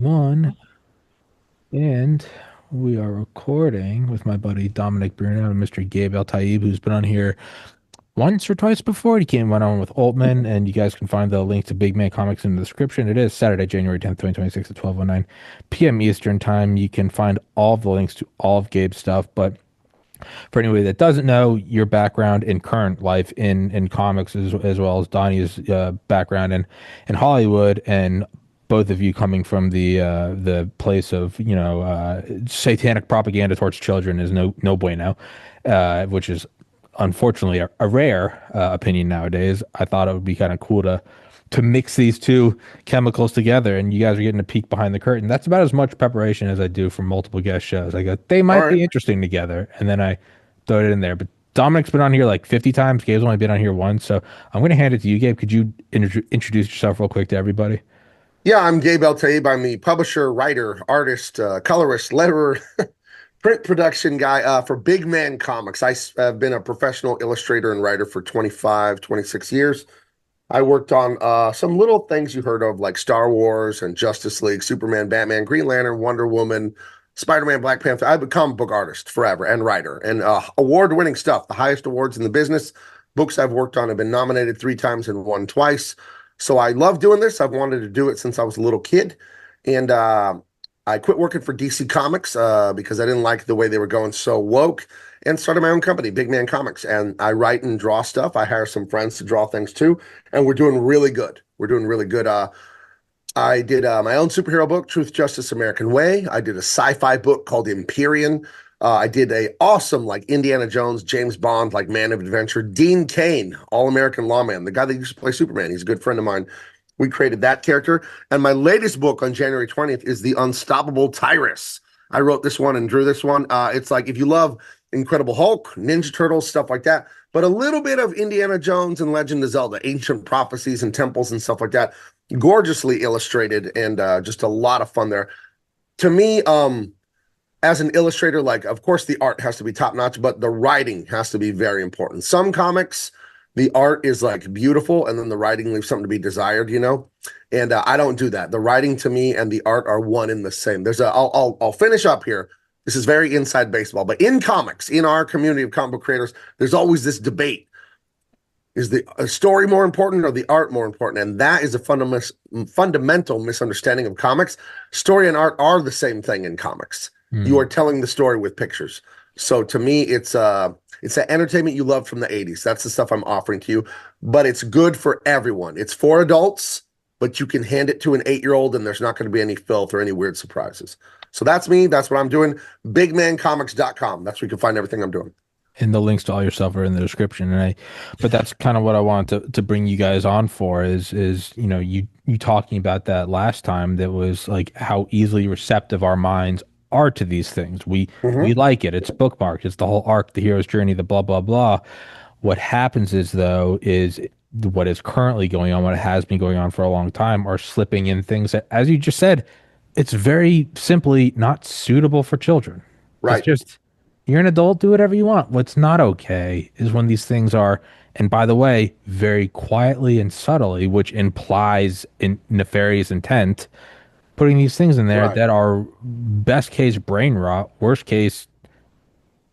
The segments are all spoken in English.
One, and we are recording with my buddy Dominic Bruno and Mr. Gabe Eltaeb, who's been on here once or twice before. Went on with Altman, and you guys can find the link to Big Man Comics in the description. It is Saturday, January 10th, 2026 at 12:09 p.m. Eastern Time. You can find all of the links to all of Gabe's stuff, but for anybody that doesn't know, your background in current life in comics as well as Donnie's background in Hollywood, and both of you coming from the place of satanic propaganda towards children is no bueno, which is unfortunately a rare opinion nowadays. I thought it would be kind of cool to mix these two chemicals together, and you guys are getting a peek behind the curtain. That's about as much preparation as I do for multiple guest shows. I go, they All might right. be interesting together, and then I throw it in there. But Dominic's been on here like 50 times. Gabe's only been on here once, so I'm going to hand it to you, Gabe. Could you introduce yourself real quick to everybody? Yeah, I'm Gabe Eltaeb. I'm the publisher, writer, artist, colorist, letterer, print production guy for Big Man Comics. Have been a professional illustrator and writer for 25, 26 years. I worked on some little things you heard of like Star Wars and Justice League, Superman, Batman, Green Lantern, Wonder Woman, Spider-Man, Black Panther. I'm a comic book artist forever and writer and award-winning stuff, the highest awards in the business. Books I've worked on have been nominated 3 times and won twice. So I love doing this. I've wanted to do it since I was a little kid. And I quit working for DC Comics because I didn't like the way they were going so woke and started my own company, Big Man Comics. And I write and draw stuff. I hire some friends to draw things too. And we're doing really good. We're doing really good. I did my own superhero book, Truth, Justice, American Way. I did a sci-fi book called Empyrean. I did a awesome like Indiana Jones, James Bond, like Man of Adventure. Dean Cain, All-American Lawman, the guy that used to play Superman. He's a good friend of mine. We created that character. And my latest book on January 20th is The Unstoppable Tyrus. I wrote this one and drew this one. It's like if you love Incredible Hulk, Ninja Turtles, stuff like that, but a little bit of Indiana Jones and Legend of Zelda, ancient prophecies and temples and stuff like that. Gorgeously illustrated and just a lot of fun there. To me, as an illustrator, like of course the art has to be top notch, but the writing has to be very important. Some comics, the art is like beautiful, and then the writing leaves something to be desired, you know. And I don't do that. The writing to me and the art are one in the same. I'll finish up here. This is very inside baseball, but in comics, in our community of comic book creators, there's always this debate: is the story more important or the art more important? And that is a fundamental misunderstanding of comics. Story and art are the same thing in comics. You Hmm. are telling the story with pictures. So to me, it's that entertainment you loved from the 80s. That's the stuff I'm offering to you. But it's good for everyone. It's for adults, but you can hand it to an 8-year-old and there's not going to be any filth or any weird surprises. So that's me. That's what I'm doing. Bigmancomics.com. That's where you can find everything I'm doing. And the links to all your stuff are in the description. But that's kind of what I wanted to bring you guys on for is you talking about that last time, that was like how easily receptive our minds are to these things. We Mm-hmm. like it. It's bookmarked. It's the whole arc, the hero's journey, the blah blah blah. What happens is though is what is currently going on, what has been going on for a long time, are slipping in things that, as you just said, it's very simply not suitable for children. It's Right. just, you're an adult, do whatever you want. What's not okay is when these things are, and by the way, very quietly and subtly, which implies in nefarious intent, putting these things in there Right. that are best case brain rot, worst case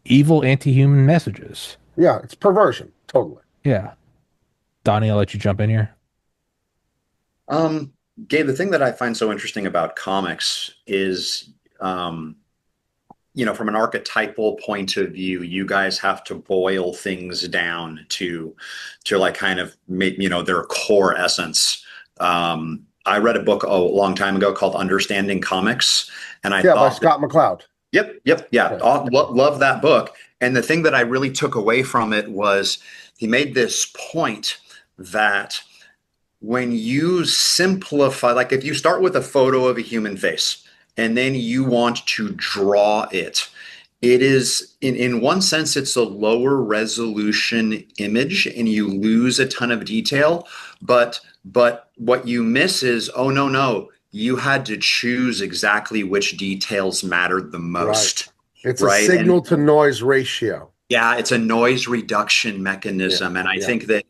evil anti-human messages. Yeah. It's perversion. Totally. Yeah. Donnie, I'll let you jump in here. Um, Gabe, the thing that I find so interesting about comics is, um, from an archetypal point of view, you guys have to boil things down to like kind of make, their core essence. I read a book a long time ago called Understanding Comics, and I Yeah. By thought, Scott McCloud. yep, yeah, Yeah. love that book. And the thing that I really took away from it was he made this point that when you simplify, like if you start with a photo of a human face and then you want to draw it, it is in one sense, it's a lower resolution image and you lose a ton of detail. But what you miss is, oh no, you had to choose exactly which details mattered the Right. most, It's a right? And signal to noise ratio. yeah, it's a noise reduction Yeah. mechanism. And I Yeah. think that,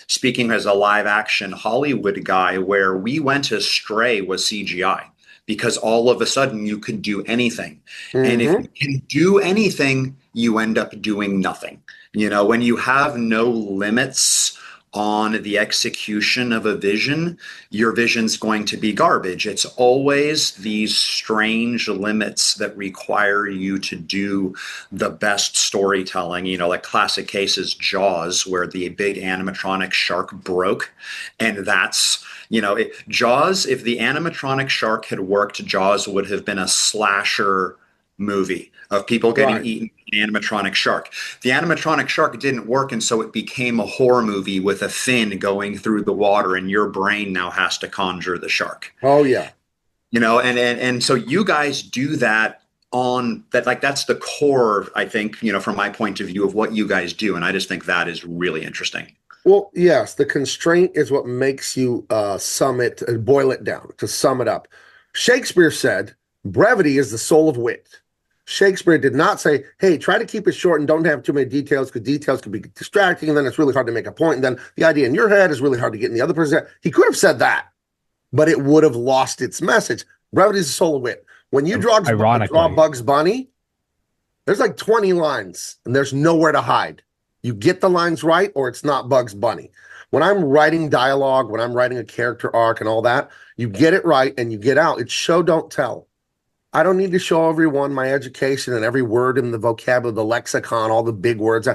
speaking as a live action Hollywood guy, where we went astray was CGI. because all of a sudden you can do anything. And if Hmm. you can do anything, you end up doing nothing. When you have no limits on the execution of a vision, your vision's going to be garbage. It's always these strange limits that require you to do the best storytelling. Like classic cases, Jaws, where the big animatronic shark broke. And Jaws, if the animatronic shark had worked, Jaws would have been a slasher movie of people getting Right. eaten by an animatronic shark. The animatronic shark didn't work, and so it became a horror movie with a fin going through the water, and your brain now has to conjure the shark. Oh yeah. And so you guys do that on that, like that's the core, I think, from my point of view of what you guys do. And I just think that is really interesting. Well, yes, the constraint is what makes you boil it down, to sum it up. Shakespeare said, brevity is the soul of wit. Shakespeare did not say, hey, try to keep it short and don't have too many details because details can be distracting and then it's really hard to make a point. And then the idea in your head is really hard to get in the other person's head. He could have said that, but it would have lost its message. Brevity is the soul of wit. When you draw Ironically, Bugs Bunny, there's like 20 lines and there's nowhere to hide. You get the lines right or it's not Bugs Bunny. When I'm writing dialogue, when I'm writing a character arc and all that, you get it right and you get out. It's show, don't tell. I don't need to show everyone my education and every word in the vocabulary, the lexicon, all the big words.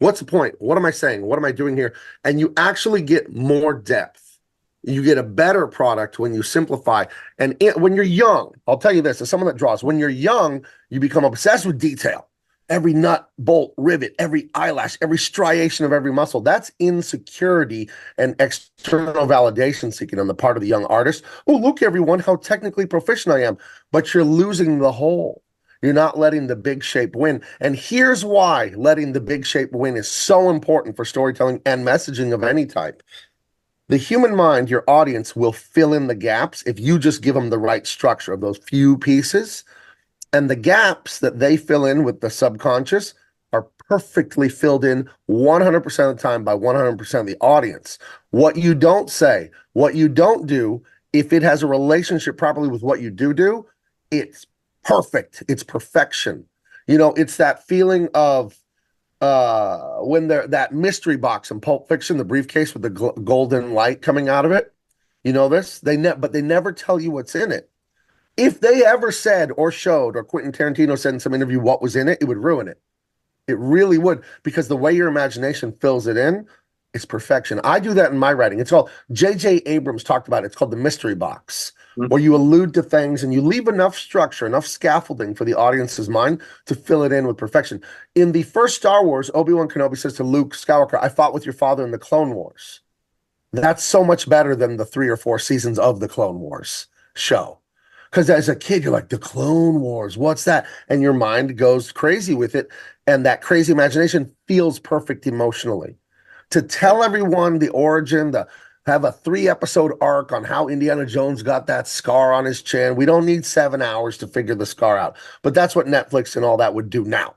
What's the point? What am I saying? What am I doing here? And you actually get more depth. You get a better product when you simplify. And when you're young, I'll tell you this, as someone that draws, when you're young, you become obsessed with detail. Every nut, bolt, rivet, every eyelash, every striation of every muscle. That's insecurity and external validation seeking on the part of the young artist. Oh, look, everyone, how technically proficient I am. But you're losing the whole. You're not letting the big shape win. And here's why letting the big shape win is so important for storytelling and messaging of any type. The human mind, your audience, will fill in the gaps if you just give them the right structure of those few pieces. And the gaps that they fill in with the subconscious are perfectly filled in 100% of the time by 100% of the audience. What you don't say, what you don't do, if it has a relationship properly with what you do, it's perfect. It's perfection. It's that feeling of when that mystery box in Pulp Fiction, the briefcase with the golden light coming out of it. You know this? But they never tell you what's in it. If they ever said or showed, or Quentin Tarantino said in some interview what was in it, it would ruin it. It really would, because the way your imagination fills it in is perfection. I do that in my writing. It's called, J.J. Abrams talked about it. It's called the mystery box, where you allude to things and you leave enough structure, enough scaffolding for the audience's mind to fill it in with perfection. In the first Star Wars, Obi-Wan Kenobi says to Luke Skywalker, I fought with your father in the Clone Wars. That's so much better than the 3 or 4 seasons of the Clone Wars show. Because as a kid, you're like, the Clone Wars, what's that? And your mind goes crazy with it. And that crazy imagination feels perfect emotionally. To tell everyone the origin, to have a 3-episode arc on how Indiana Jones got that scar on his chin. We don't need 7 hours to figure the scar out. But that's what Netflix and all that would do now.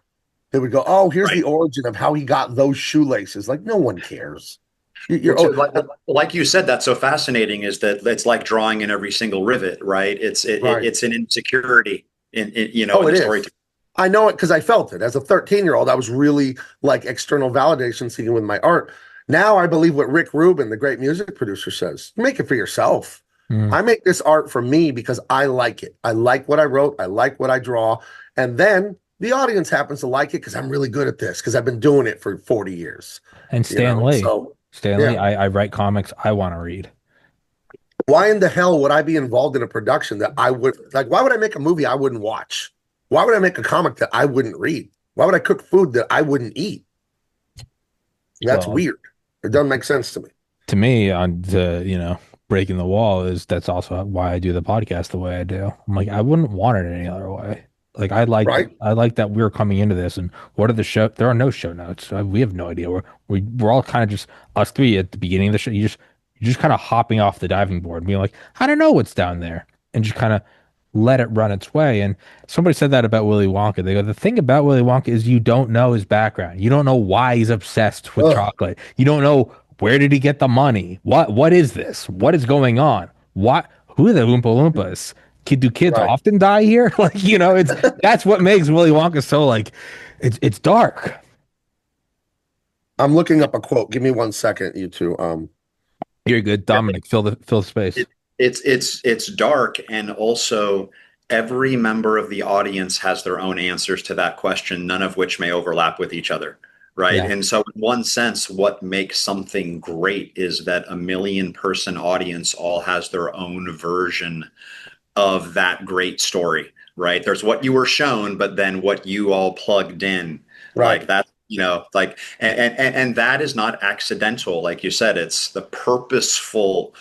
They would go, oh, here's the origin of how he got those shoelaces. Like, no one cares. Like you said, that's so fascinating, is that it's like drawing in every single rivet, right? It's an insecurity in the story. I know it because I felt it. As a 13-year-old, I was really like external validation seeking with my art. Now I believe what Rick Rubin, the great music producer, says. Make it for yourself. I make this art for me because I like it. I like what I wrote. I like what I draw. And then the audience happens to like it because I'm really good at this, because I've been doing it for 40 years. And Stanley, Yeah. I write comics I want to read. Why in the hell would I be involved in a production that I would like? Why would I make a movie I wouldn't watch? Why would I make a comic that I wouldn't read? Why would I cook food that I wouldn't eat? That's weird. It doesn't make sense to me. To me, on the breaking the wall that's also why I do the podcast the way I do. I'm like, I wouldn't want it any other way. Like I like that we're coming into this, and what are the show? There are no show notes. We have no idea. We're all kind of just us three at the beginning of the show. You're just kind of hopping off the diving board, being like, I don't know what's down there, and just kind of let it run its way. And somebody said that about Willy Wonka. They go, the thing about Willy Wonka is you don't know his background. You don't know why he's obsessed with chocolate. You don't know where did he get the money. What is this? What is going on? Who are the Oompa Loompas? do kids Right. often die here? Like, that's what makes Willy Wonka so like it's dark. I'm looking up a quote. Give me 1 second, you two. You're good, Dominic. Fill the space. It, it's dark, and also every member of the audience has their own answers to that question, none of which may overlap with each other, right? Yeah. And so, in one sense, what makes something great is that a million person audience all has their own version of that great story, right? There's what you were shown, but then what you all plugged in, Right. like that, like, and that is not accidental. Like you said, it's the purposefully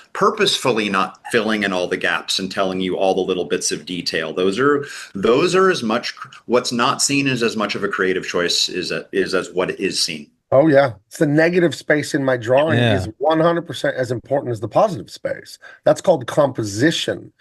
not filling in all the gaps and telling you all the little bits of detail. Those are as much, what's not seen is as much of a creative choice is as what is seen. Oh yeah, it's the negative space in my drawing Yeah. is 100% as important as the positive space. That's called composition.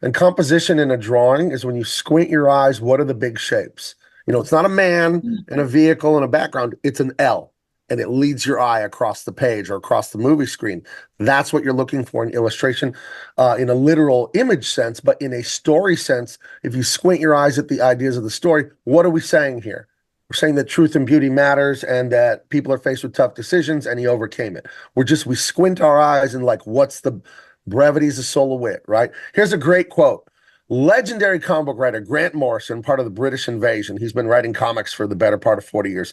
And composition in a drawing is when you squint your eyes, what are the big shapes? It's not a man and a vehicle and a background, it's an L, and it leads your eye across the page or across the movie screen. That's what you're looking for in illustration, in a literal image sense, but in a story sense, if you squint your eyes at the ideas of the story, what are we saying here? We're saying that truth and beauty matters and that people are faced with tough decisions, and he overcame it. We squint our eyes and like, what's the brevity is the soul of wit, right? Here's a great quote. Legendary comic book writer Grant Morrison, part of the British invasion. He's been writing comics for the better part of 40 years.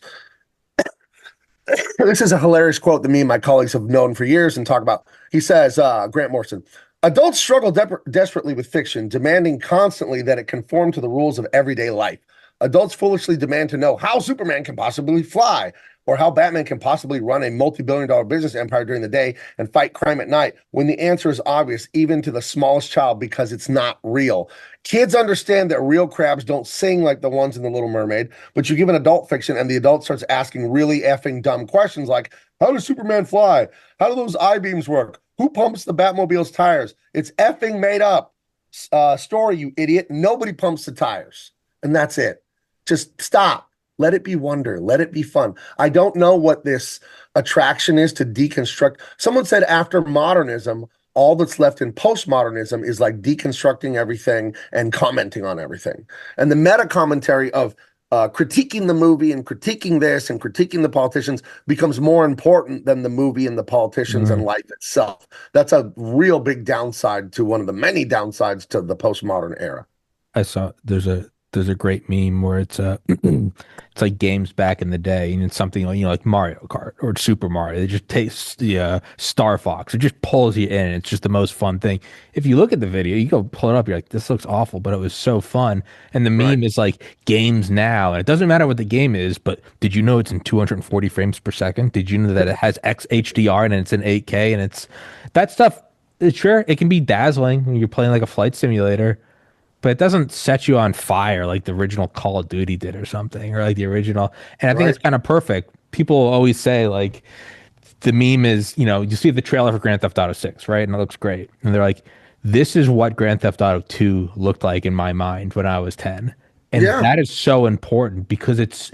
This is a hilarious quote that me and my colleagues have known for years and talk about. He says, Grant Morrison, adults struggle desperately with fiction, demanding constantly that it conform to the rules of everyday life. Adults foolishly demand to know how Superman can possibly fly, or how Batman can possibly run a multi-billion-dollar business empire during the day and fight crime at night, when the answer is obvious even to the smallest child, because it's not real. Kids understand that real crabs don't sing like the ones in The Little Mermaid, but you give an adult fiction and the adult starts asking really effing dumb questions like, how does Superman fly? How do those I-beams work? Who pumps the Batmobile's tires? It's effing made up story, you idiot. Nobody pumps the tires. And that's it. Just stop. Let it be wonder. Let it be fun. I don't know what this attraction is to deconstruct. Someone said after modernism, all that's left in postmodernism is like deconstructing everything and commenting on everything. And the meta commentary of critiquing the movie and critiquing this and critiquing the politicians becomes more important than the movie and the politicians and life itself. That's a real big downside to one of the many downsides to the postmodern era. I saw there's a great meme where it's it's like games back in the day, and it's something like like Mario Kart or Super Mario. It just takes the Star Fox. It just pulls you in. It's just the most fun thing. If you look at the video, you go pull it up. You're like, this looks awful, but it was so fun. And the meme is like games now, and it doesn't matter what the game is. But did you know it's in 240 frames per second? Did you know that it has XHDR and it's in 8K? And it's that stuff. Sure, it can be dazzling when you're playing like a flight simulator, but it doesn't set you on fire like the original Call of Duty did or something, or like the original. And I think it's kind of perfect. People always say like the meme is, you see the trailer for Grand Theft Auto 6, right? And it looks great. And they're like, this is what Grand Theft Auto 2 looked like in my mind when I was 10. And that is so important because it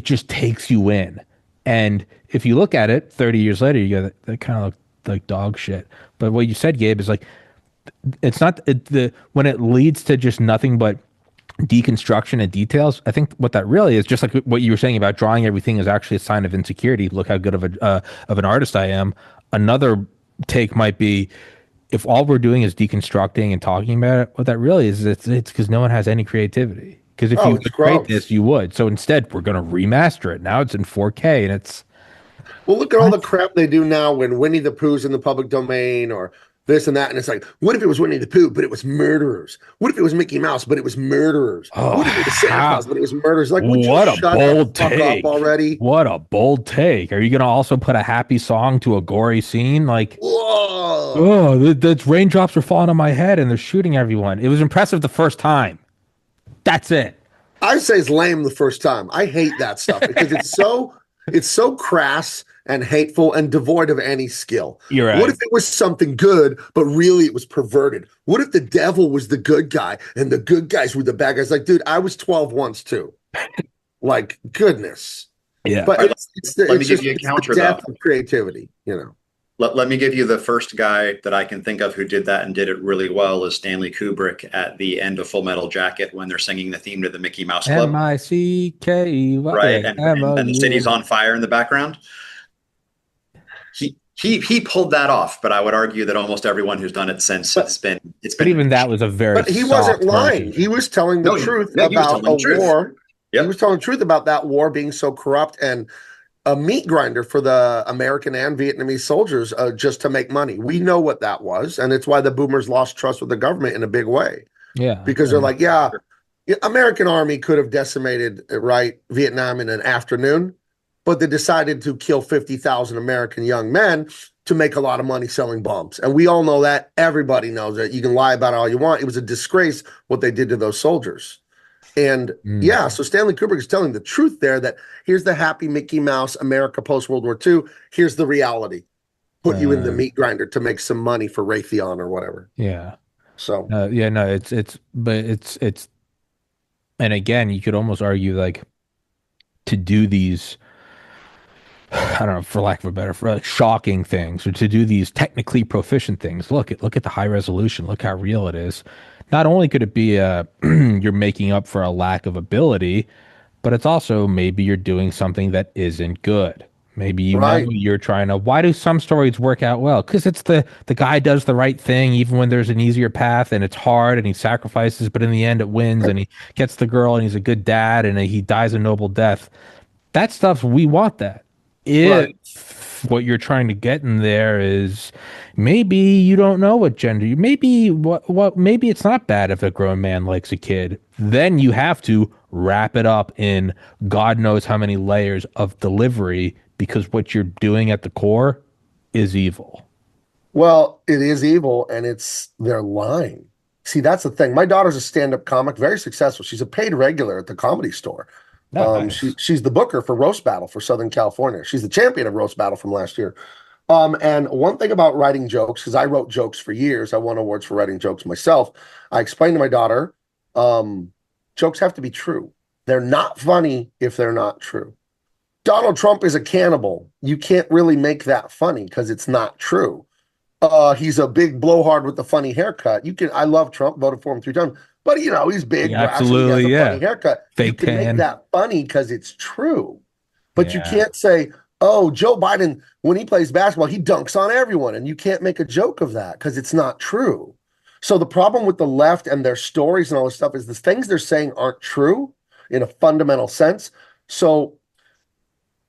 just takes you in. And if you look at it 30 years later, you go, that kind of look like dog shit. But what you said, Gabe, is like, it's not when it leads to just nothing but deconstruction and details. I think what that really is, just like what you were saying about drawing everything is actually a sign of insecurity. Look how good of an artist I am. Another take might be, if all we're doing is deconstructing and talking about it, what that really is, it's because no one has any creativity. Because if you could create this, you would. So instead, we're going to remaster it. Now it's in 4K, and it's well. Look at all the crap they do now when Winnie the Pooh's in the public domain or this and that, and it's like, what if it was Winnie the Pooh, but it was murderers? What if it was Mickey Mouse, but it was murderers? What if it was Santa Claus, but it was murderers? Like, would you shut the fuck up already? What a bold take! Are you going to also put a happy song to a gory scene? Like, whoa! Oh, the raindrops are falling on my head, and they're shooting everyone. It was impressive the first time. That's it. I say it's lame the first time. I hate that stuff because it's so crass and hateful and devoid of any skill. You're right. What if it was something good, but really it was perverted? What if the devil was the good guy and the good guys were the bad guys? Like, dude, I was 12 once too. Like, goodness. Yeah. But let me give you a counter, the death though. of creativity, Let me give you the first guy that I can think of who did that and did it really well is Stanley Kubrick at the end of Full Metal Jacket when they're singing the theme to the Mickey Mouse Club, Mickey, right? yeah, And the city's MOU. on fire in the background. He pulled that off, but I would argue that almost everyone who's done it since But it's But been even that was a very but he wasn't soft version lying. of He it. was telling the no, truth yeah, he was about telling a the truth. war. He Yep. was telling the truth about that war being so corrupt and a meat grinder for the American and Vietnamese soldiers just to make money. We know what that was, and it's why the boomers lost trust with the government in a big way Yeah. because they're And like, yeah, American army could have decimated right Vietnam in an afternoon, but they decided to kill 50,000 American young men to make a lot of money selling bombs. And we all know that. Everybody knows that. You can lie about it all you want. It was a disgrace what they did to those soldiers. And mm, yeah, so Stanley Kubrick is telling the truth there that here's the happy Mickey Mouse America post World War II. Here's the reality. Put you in the uh, meat grinder to make some money for Raytheon or whatever. yeah. So, Yeah, no, but it's, and again, you could almost argue like to do these, I don't know, for lack of a better, for like shocking things, or to do these technically proficient things. Look at the high resolution. Look how real it is. Not only could it be you're making up for a lack of ability, but it's also maybe you're doing something that isn't good. Maybe right. you're trying to. Why do some stories work out well? Because it's the guy does the right thing even when there's an easier path and it's hard and he sacrifices, but in the end it wins and he gets the girl and he's a good dad and he dies a noble death. That stuff, we want that. Right. If what you're trying to get in there is maybe you don't know what gender you, maybe maybe it's not bad if a grown man likes a kid, then you have to wrap it up in God knows how many layers of delivery because what you're doing at the core is evil. Well, it is evil and they're lying. See, that's the thing. My daughter's a stand-up comic, very successful. She's a paid regular at the Comedy Store. Nice. She's the booker for Roast Battle for Southern California. She's the champion of Roast Battle from last year. And one thing about writing jokes, because I wrote jokes for years, I won awards for writing jokes myself. I explained to my daughter, jokes have to be true. They're not funny if they're not true. Donald Trump is a cannibal. You can't really make that funny because it's not true. He's a big blowhard with the funny haircut. I love Trump, voted for him 3 times, but he's big, Yeah, brash, and he has absolutely. a funny Yeah. haircut. You Fake can make tan. that funny because it's true, but you Yeah. can't say, "Oh, Joe Biden, when he plays basketball, he dunks on everyone," and you can't make a joke of that because it's not true. So the problem with the left and their stories and all this stuff is the things they're saying aren't true in a fundamental sense. So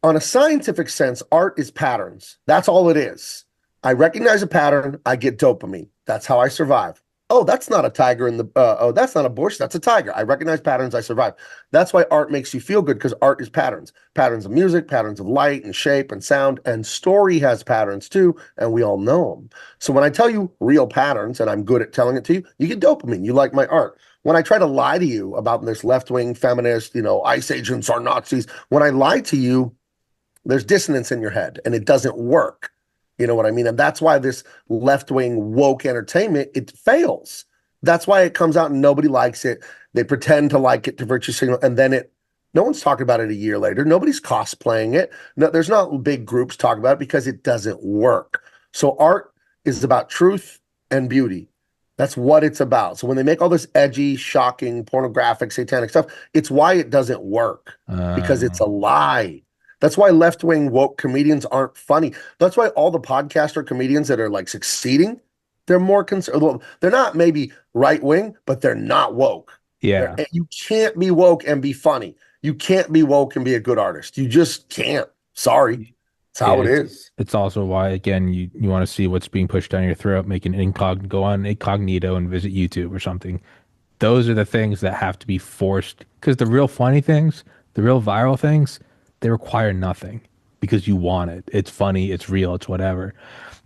on a scientific sense, art is patterns. That's all it is. I recognize a pattern, I get dopamine. That's how I survive. Oh, that's not a tiger in the, oh, that's not a bush, that's a tiger. I recognize patterns, I survive. That's why art makes you feel good because art is patterns. Patterns of music, patterns of light and shape and sound, and story has patterns too, and we all know them. So when I tell you real patterns and I'm good at telling it to you, you get dopamine. You like my art. When I try to lie to you about this left-wing feminist, ICE agents are Nazis, when I lie to you, there's dissonance in your head and it doesn't work. You know what I mean? And that's why this left-wing woke entertainment, it fails. That's why it comes out and nobody likes it. They pretend to like it to virtue signal, and then no one's talking about it a year later. Nobody's cosplaying it. No, there's not big groups talking about it because it doesn't work. So art is about truth and beauty. That's what it's about. So when they make all this edgy, shocking, pornographic, satanic stuff, it's why it doesn't work because it's a lie. That's why left-wing woke comedians aren't funny. That's why all the podcaster comedians that are like succeeding, they're more concerned. They're not maybe right-wing, but they're not woke. Yeah. You can't be woke and be funny. You can't be woke and be a good artist. You just can't. Sorry. It's Yeah, how it is. it's also why, again, you want to see what's being pushed down your throat, make an go on incognito and visit YouTube or something. Those are the things that have to be forced because the real funny things, the real viral things, they require nothing because you want it. It's funny, it's real, it's whatever.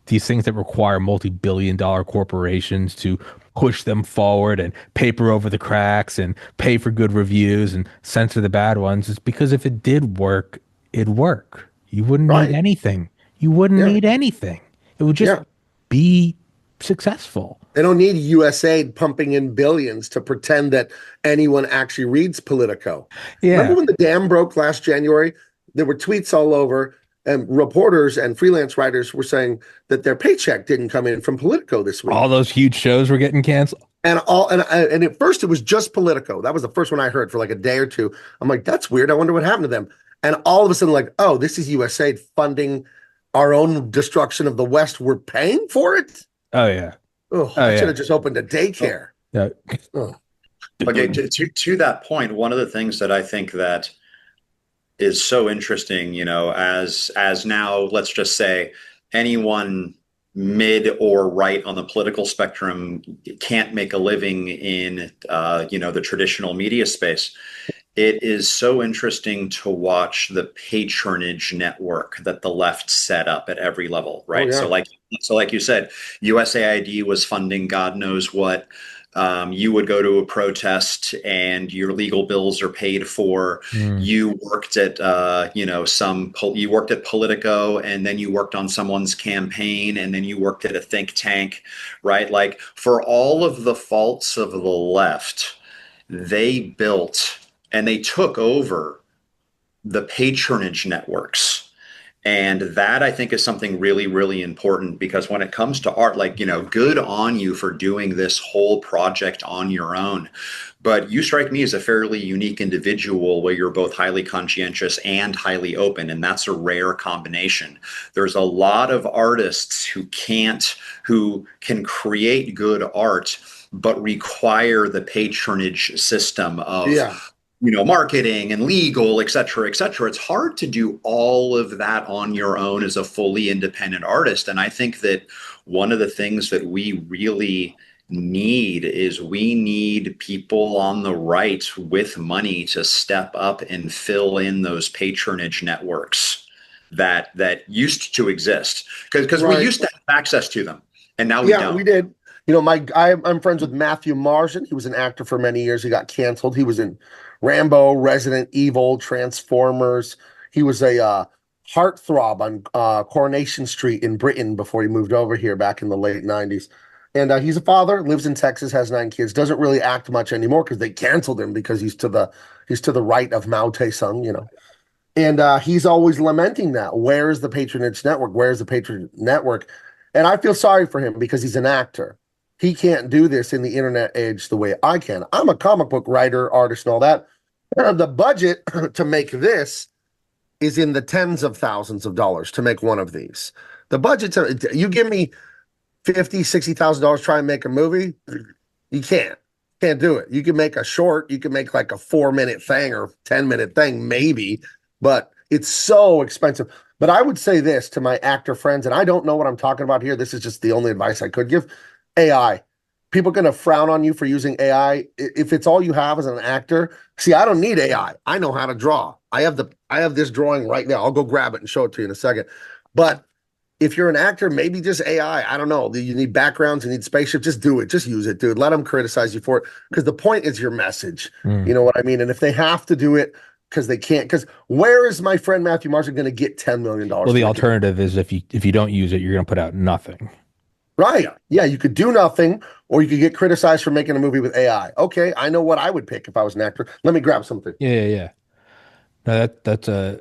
These things that require multi-billion-dollar corporations to push them forward and paper over the cracks and pay for good reviews and censor the bad ones, it's because if it did work, it'd work. You wouldn't need Right. anything. You wouldn't Yeah. need anything. It would just Yeah. be successful. They don't need USAID pumping in billions to pretend that anyone actually reads Politico. Remember Yeah. when the dam broke last January? There were tweets all over. And reporters and freelance writers were saying that their paycheck didn't come in from Politico this All week. those huge shows were getting canceled. And at first it was just Politico. That was the first one I heard for like a day or two. I'm like, that's weird. I wonder what happened to them. And all of a sudden, like, oh, this is USA funding our own destruction of the West. We're paying for it. Oh yeah. Oh, Oh I should yeah. have just opened a daycare. Yeah. Oh, Okay, to that point, one of the things that I think that is so interesting, as now, let's just say anyone mid or right on the political spectrum can't make a living in, the traditional media space. It is so interesting to watch the patronage network that the left set up at every level, oh right? yeah. So like you said, USAID was funding God knows what. You would go to a protest and your legal bills are paid for. Mm. You worked at, you worked at Politico, and then you worked on someone's campaign, and then you worked at a think tank, right? Like, for all of the faults of the left, they built and they took over the patronage networks. And that, I think, is something really, really important, because when it comes to art, like, good on you for doing this whole project on your own. But you strike me as a fairly unique individual where you're both highly conscientious and highly open. And that's a rare combination. There's a lot of artists who can create good art, but require the patronage system of, Yeah. marketing and legal, et cetera, et cetera. It's hard to do all of that on your own as a fully independent artist. And I think that one of the things that we really we need people on the right with money to step up and fill in those patronage networks that used to exist, because we Right. used to have access to them, and now we Yeah, don't. we did. I'm friends with Matthew Marjan. He was an actor for many years. He got canceled. He was in Rambo, Resident Evil, Transformers. He was a heartthrob on Coronation Street in Britain before he moved over here back in the late 90s. And he's a father, lives in Texas, has 9 kids, doesn't really act much anymore because they canceled him because he's to the right of Mao Tse-tung. And he's always lamenting that. Where's the patronage network? Where's the patronage network? And I feel sorry for him because he's an actor. He can't do this in the internet age the way I can. I'm a comic book writer, artist, and all that. The budget to make this is in the tens of thousands of dollars to make one of these. The budget you give me $50,000, $60,000, try and make a movie, you can't do it. You can make a short, you can make like a 4-minute thing or 10-minute thing, maybe, but it's so expensive. But I would say this to my actor friends, and I don't know what I'm talking about here. This is just the only advice I could give. AI. People are going to frown on you for using AI. If it's all you have as an actor, see, I don't need AI. I know how to draw. I have this drawing right now. I'll go grab it and show it to you in a second. But if you're an actor, maybe just AI. I don't know. You need backgrounds, you need spaceship. Just do it. Just use it, dude. Let them criticize you for it, because the point is your message. Mm. You know what I mean? And if they have to do it because they can't, because where is my friend Matthew Marshall going to get $10 million? Well, the alternative is if you don't use it, you're going to put out nothing. Right. Yeah, you could do nothing, or you could get criticized for making a movie with AI. Okay, I know what I would pick if I was an actor. Let me grab something. Yeah. No, that's a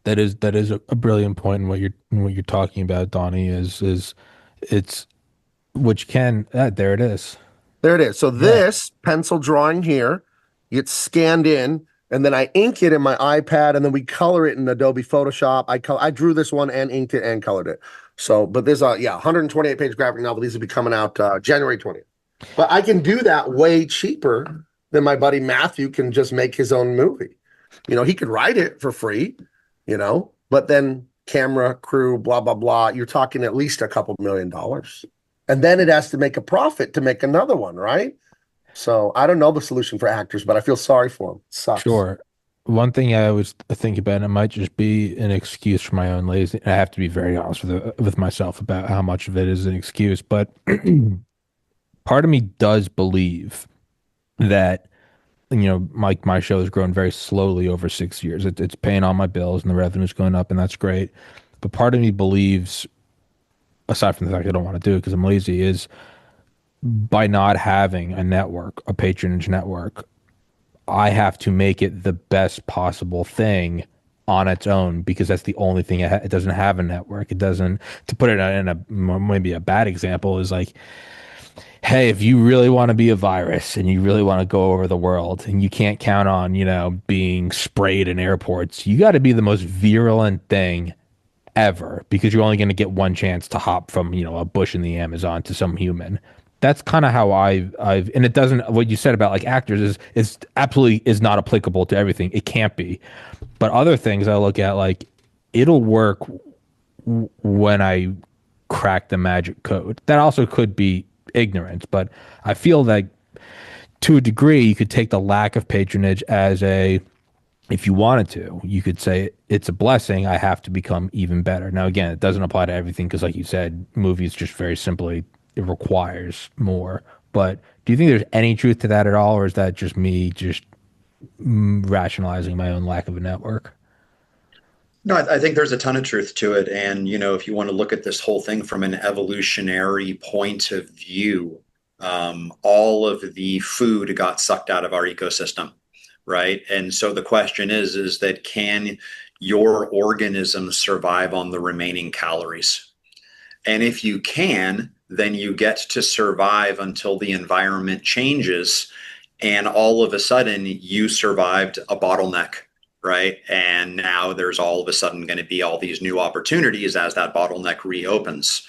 that is a brilliant point in what you're talking about, Donnie. Is it's which can there it is. There it is. So this pencil drawing here gets scanned in, and then I ink it in my iPad, and then we color it in Adobe Photoshop. I drew this one and inked it and colored it. So, but there's 128-page graphic novel. These will be coming out January 20th. But I can do that way cheaper than my buddy Matthew can just make his own movie. He could write it for free, but then camera, crew, blah, blah, blah. You're talking at least a couple $1,000,000. And then it has to make a profit to make another one, right? So I don't know the solution for actors, but I feel sorry for them. It sucks. Sure. One thing I always think about, and it might just be an excuse for my own lazy. I have to be very honest with myself about how much of it is an excuse, but part of me does believe that my show has grown very slowly over 6 years. It's paying all my bills and the revenue's going up, and that's great. But part of me believes, aside from the fact I don't want to do it because I'm lazy, is by not having a network, a patronage network, I have to make it the best possible thing on its own because that's the only thing it doesn't have a network. It doesn't, to put it in a maybe a bad example is like, hey, if you really want to be a virus and you really want to go over the world and you can't count on, being sprayed in airports, you got to be the most virulent thing ever because you're only going to get one chance to hop from, a bush in the Amazon to some human. That's kind of how I've, and it doesn't, what you said about like actors is absolutely is not applicable to everything. It can't be. But other things I look at, like, it'll work when I crack the magic code. That also could be ignorance, but I feel like to a degree, you could take the lack of patronage as a, if you wanted to, you could say it's a blessing. I have to become even better. Now, again, it doesn't apply to everything because, like you said, movies just very simply, it requires more. But do you think there's any truth to that at all, or is that just me just rationalizing my own lack of a network? No, I think there's a ton of truth to it. And, if you want to look at this whole thing from an evolutionary point of view, all of the food got sucked out of our ecosystem, right? And so the question is that can your organism survive on the remaining calories? And if you can, then you get to survive until the environment changes. And all of a sudden, you survived a bottleneck, right? And now there's all of a sudden going to be all these new opportunities as that bottleneck reopens.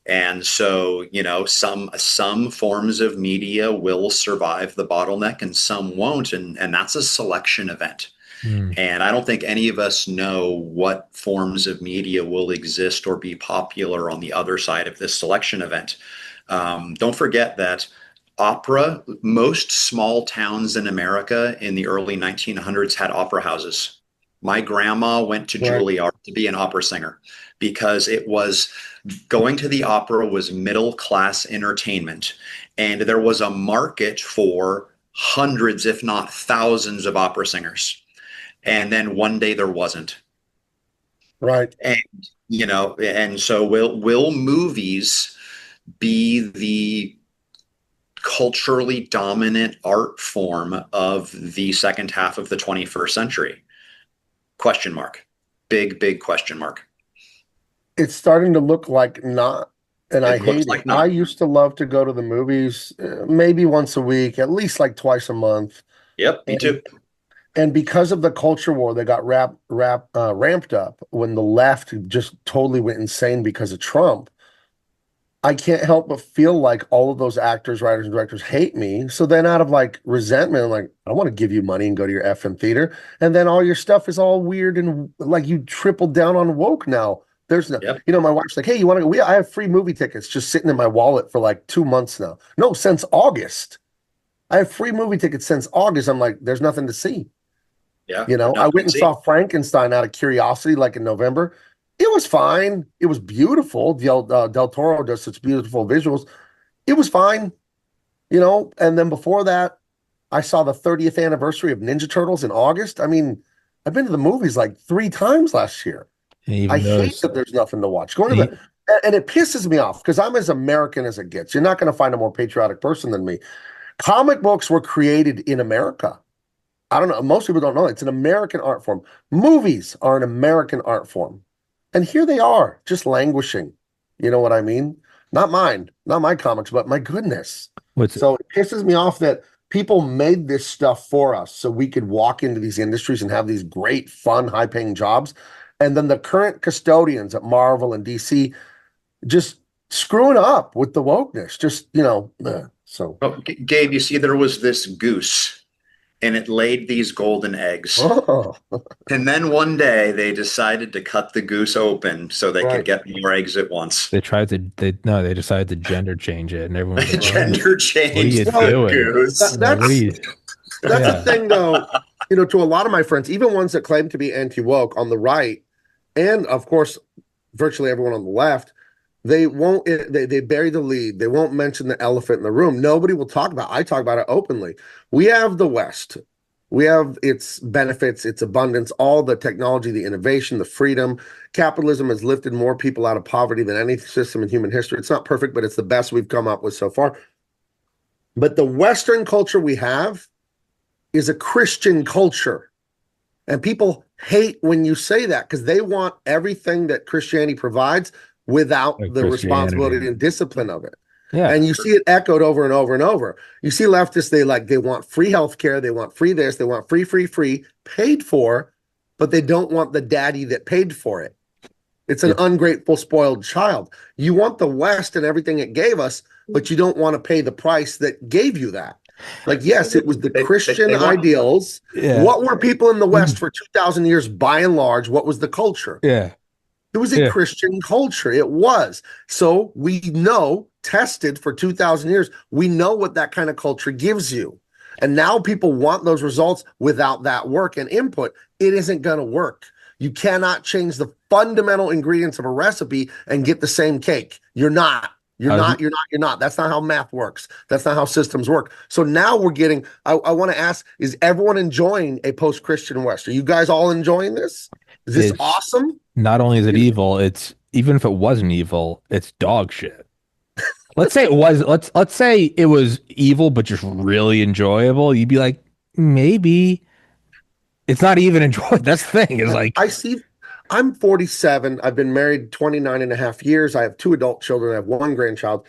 And so, some forms of media will survive the bottleneck and some won't. And that's a selection event. Mm. And I don't think any of us know what forms of media will exist or be popular on the other side of this selection event. Don't forget that most small towns in America in the early 1900s had opera houses. My grandma went to Right. Juilliard to be an opera singer because going to the opera was middle class entertainment. And there was a market for hundreds, if not thousands, of opera singers. And then one day there wasn't. Right. And, and so will movies be the culturally dominant art form of the second half of the 21st century? Question mark. Big question mark. It's starting to look like not, and I It looks hate it. like I not. used to love to go to the movies, maybe once a week, at least like twice a month. Yep, me And too. and because of the culture war that got ramped up when the left just totally went insane because of Trump, I can't help but feel like all of those actors, writers, and directors hate me. So then out of like resentment, I'm like, I want to give you money and go to your effing theater. And then all your stuff is all weird and like you tripled down on woke now. There's no, Yep. my wife's like, hey, you want to go? I have free movie tickets just sitting in my wallet for like 2 months now. No, since August. I have free movie tickets since August. I'm like, there's nothing to see. Yeah, I nothing went to and see. saw Frankenstein out of curiosity, like in November. It was fine. It was beautiful. Del Toro does such beautiful visuals. It was fine, And then before that, I saw the 30th anniversary of Ninja Turtles in August. I mean, I've been to the movies like 3 times last year. And I even hate those, that there's nothing to watch. Going to e- and it pisses me off because I'm as American as it gets. You're not going to find a more patriotic person than me. Comic books were created in America. I don't know. Most people don't know. It's an American art form. Movies are an American art form. And here they are, just languishing. You know what I mean? Not mine, not my comics, but my goodness. what's So it pisses me off that people made this stuff for us so we could walk into these industries and have these great, fun, high-paying jobs. And then the current custodians at Marvel and DC just screwing up with the wokeness. Just, so. Oh, Gabe, you see, there was this goose and it laid these golden eggs. Oh, And then one day they decided to cut the goose open so they could right. get more eggs at once. they tried to they no they decided to gender change it and everyone's like, Gender what are you changed Well, the doing? goose. Like, what are you? that's the Yeah. thing, though. To a lot of my friends, even ones that claim to be anti-woke on the right, and of course, virtually everyone on the left, they won't. They bury the lead. They won't mention the elephant in the room. Nobody will talk about it. I talk about it openly. We have the West. We have its benefits, its abundance, all the technology, the innovation, the freedom. Capitalism has lifted more people out of poverty than any system in human history. It's not perfect, but it's the best we've come up with so far. But the Western culture we have is a Christian culture. And people hate when you say that because they want everything that Christianity provides without Like the responsibility Christianity. and discipline of it. Yeah. And you see it echoed over and over and over. You see leftists, they want free healthcare, they want free this, they want free, paid for, but they don't want the daddy that paid for it. It's an Yeah. ungrateful, spoiled child. You want the West and everything it gave us, but you don't want to pay the price that gave you that. Like, yes, it was the Christian They want ideals. Yeah. What were people in the West for 2,000 years, by and large? What was the culture? Yeah. It was a Yeah. Christian culture. It was. So we know, tested for 2,000 years, we know what that kind of culture gives you. And now people want those results without that work and input. It isn't going to work. You cannot change the fundamental ingredients of a recipe and get the same cake. You're not. You're not. That's not how math works. That's not how systems work. So now we're getting, I want to ask, is everyone enjoying a post-Christian West? Are you guys all enjoying this? Is this It's awesome? not only is it evil, it's even if it wasn't evil, it's dog shit. Let's say it was let's say it was evil but just really enjoyable. You'd be like, maybe it's not even enjoyable. That's the thing. Is like I see, I'm 47. I've been married 29 and a half years. I have 2 adult children. I have 1 grandchild.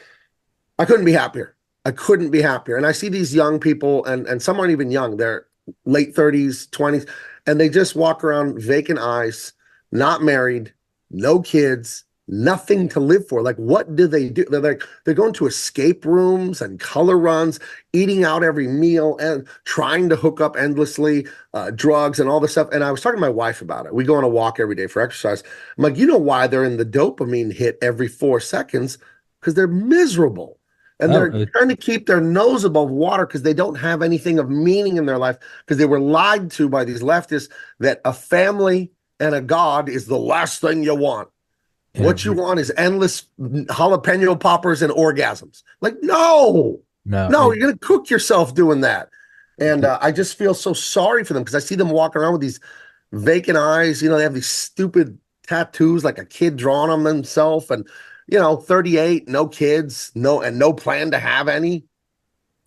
I couldn't be happier. I couldn't be happier. And I see these young people, and some aren't even young. They're late 30s, 20s, and they just walk around vacant eyes, not married, no kids, nothing to live for. Like, what do they do? They're going to escape rooms and color runs, eating out every meal and trying to hook up endlessly, drugs and all this stuff. And I was talking to my wife about it. We go on a walk every day for exercise. I'm like, you know why they're in the dopamine hit every 4 seconds? Because they're miserable. And oh, they're trying to keep their nose above water because they don't have anything of meaning in their life because they were lied to by these leftists that a family and a God is the last thing you want. What you want is endless jalapeno poppers and orgasms. Like, no, no, you're going to cook yourself doing that. And I just feel so sorry for them because I see them walking around with these vacant eyes. You know, they have these stupid tattoos like a kid drawing on themselves and, 38, no kids, no plan to have any.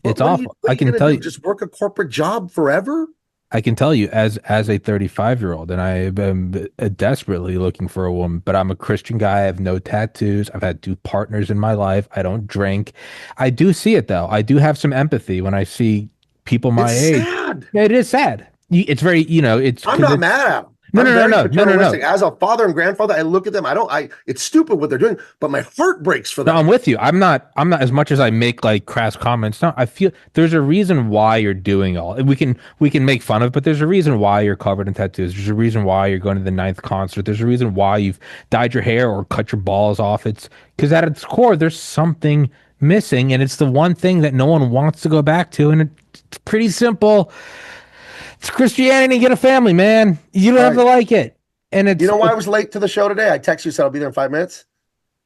it's What awful. are I you can going to tell do? you. Just work a corporate job forever? I can tell you as a 35-year-old, and I am desperately looking for a woman, but I'm a Christian guy. I have no tattoos. I've had 2 partners in my life. I don't drink. I do see it though. I do have some empathy when I see people my It's age. sad. Yeah, it is sad. It's very, it's I'm because not it's mad at them. no, I'm no, no, very no, no, no, paternalistic. no. As a father and grandfather, I look at them. It's stupid what they're doing, but my heart breaks for No, them. I'm with you. I'm not as much as I make like crass comments. No, I feel there's a reason why you're doing all. We can make fun of it, but there's a reason why you're covered in tattoos. There's a reason why you're going to the ninth concert. There's a reason why you've dyed your hair or cut your balls off. It's because at its core, there's something missing, and it's the one thing that no one wants to go back to. And it's pretty simple. It's Christianity. Get a family, man. You don't have to Right. like it. And You know why I was late to the show today? I texted you, said I'll be there in 5 minutes.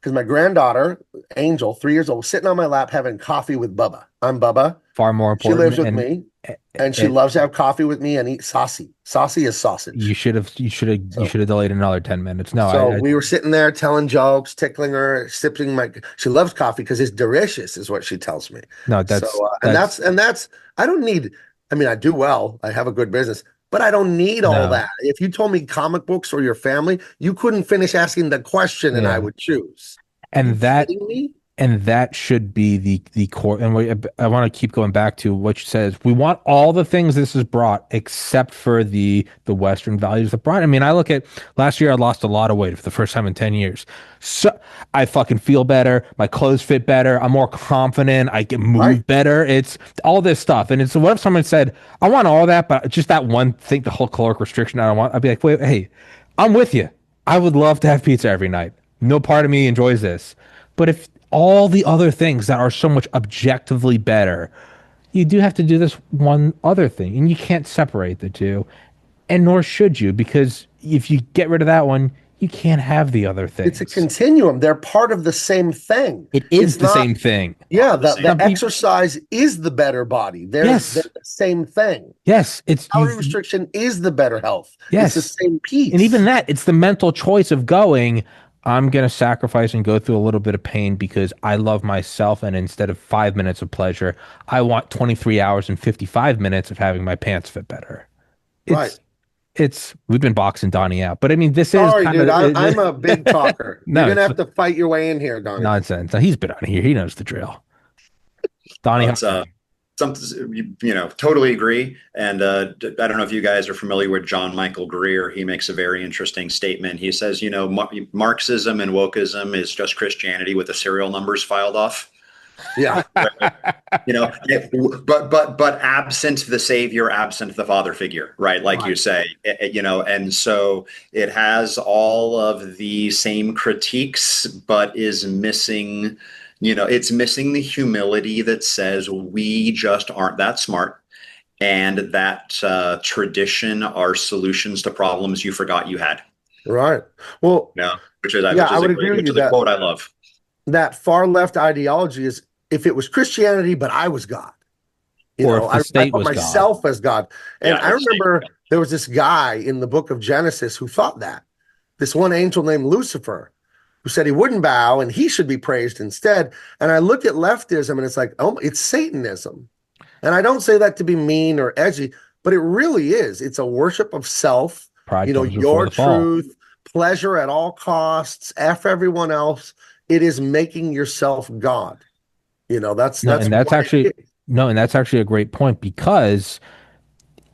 Because my granddaughter, Angel, 3 years old, was sitting on my lap having coffee with Bubba. I'm Bubba. far more She important. lives with me, and she loves to have coffee with me and eat saucy. Saucy is sausage. You should have delayed another 10 minutes. No, So we were sitting there telling jokes, tickling her, sipping my. She loves coffee because it's delicious, is what she tells me. no, So that's. I don't need. I mean, I do well. I have a good business, but I don't need all no. that. If you told me comic books or your family, you couldn't finish asking the question, and Yeah. I would choose. And You that kidding me? and that should be the core. And I want to keep going back to what you said. We want all the things this has brought, except for the Western values that brought. I mean, I look at last year. I lost a lot of weight for the first time in 10 years. So I fucking feel better. My clothes fit better. I'm more confident. I can move Right. better. It's all this stuff. And it's what if someone said, "I want all that, but just that one thing, the whole caloric restriction, I don't want." I'd be like, "Wait, hey, I'm with you. I would love to have pizza every night. No part of me enjoys this." But if all the other things that are so much objectively better, you do have to do this one other thing, and you can't separate the two, and nor should you, because if you get rid of that one, you can't have the other It's a things. continuum. They're part of the same thing. It is It's the not- same thing. Yeah, the the same. exercise is the better body. They're Yes. the same thing. Yes, it's Calorie restriction is the better health. Yes. It's the same piece. and even that, it's the mental choice of going, I'm going to sacrifice and go through a little bit of pain because I love myself. And instead of 5 minutes of pleasure, I want 23 hours and 55 minutes of having my pants fit better. It's, Right. we've been boxing Donnie out, but I mean, this is Sorry, kind dude. of I'm a big talker. You're no, gonna it's have to fight your way in here, Donnie. nonsense. Now, he's been on here. He knows the drill. Donnie, It's something, totally agree. And I don't know if you guys are familiar with John Michael Greer. He makes a very interesting statement. He says, Marxism and wokeism is just Christianity with the serial numbers filed off. Yeah. But absent the savior, absent the father figure, right? Like Right. you say, and so it has all of the same critiques, but is missing, it's missing the humility that says we just aren't that smart, and that tradition are solutions to problems you forgot you had. Right. Well, Which is yeah, I would a agree with you a quote I love. that far left ideology is if it was Christianity, but I was God. or if the I state put was God. myself as God. And Yeah, I remember there was this guy in the book of Genesis who thought that. This one angel named Lucifer, who said he wouldn't bow and he should be praised instead. And I look at leftism and it's like, oh, it's Satanism. And I don't say that to be mean or edgy, but it really is. It's a worship of self, Pride comes before your the fall. truth, pleasure at all costs, F everyone else. It is making yourself God. That's No, and that's what it actually is. no, and that's actually a great point because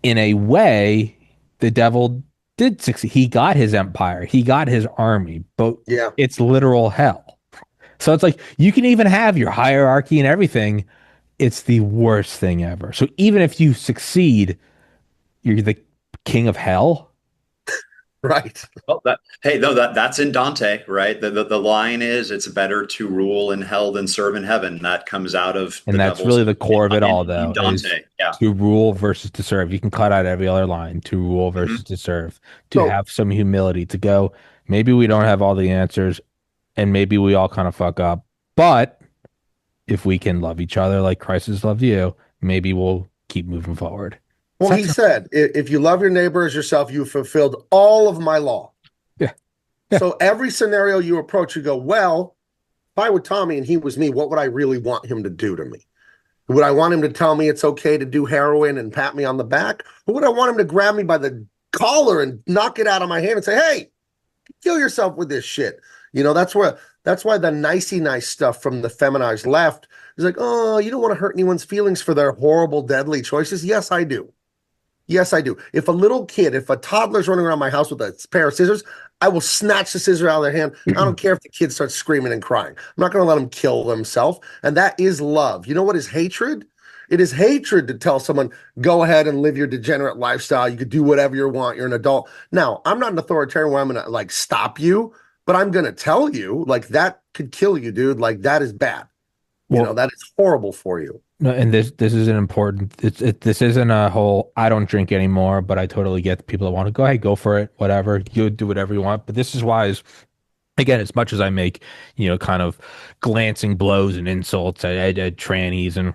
in a way, the devil did succeed. He got his empire, he got his army, but Yeah. it's literal hell. So it's like you can even have your hierarchy and everything. It's the worst thing ever. So even if you succeed, you're the king of hell. Right. Well, that's in Dante, right? The line is, it's better to rule in hell than serve in heaven. That comes out of And the that's devil's really the core of it all, in though, is Dante. Yeah. to rule versus to serve. You can cut out every other line, to rule Mhm. versus to serve, to So have some humility, to go, maybe we don't have all the answers, and maybe we all kind of fuck up. But if we can love each other like Christ has loved you, maybe we'll keep moving forward. Well, he said, if you love your neighbor as yourself, you fulfilled all of my law. Yeah. So every scenario you approach, you go, well, if I were Tommy and he was me, what would I really want him to do to me? Would I want him to tell me it's okay to do heroin and pat me on the back? Or would I want him to grab me by the collar and knock it out of my hand and say, hey, kill yourself with this shit? That's why the nicey nice stuff from the feminized left is like, oh, you don't want to hurt anyone's feelings for their horrible, deadly choices. Yes, I do. Yes, I do. If a toddler's running around my house with a pair of scissors, I will snatch the scissors out of their hand. I don't care if the kid starts screaming and crying. I'm not going to let them kill themselves. And that is love. You know what is hatred? It is hatred to tell someone, go ahead and live your degenerate lifestyle. You could do whatever you want. You're an adult. Now, I'm not an authoritarian where I'm going to stop you, but I'm going to tell you that could kill you, dude. That is bad. Well, That is horrible for you. no, and this is an important. This isn't a whole. I don't drink anymore, but I totally get the people that want to go ahead, go for it, whatever. You do whatever you want. But this is why again, as much as I make, kind of glancing blows and insults at trannies, and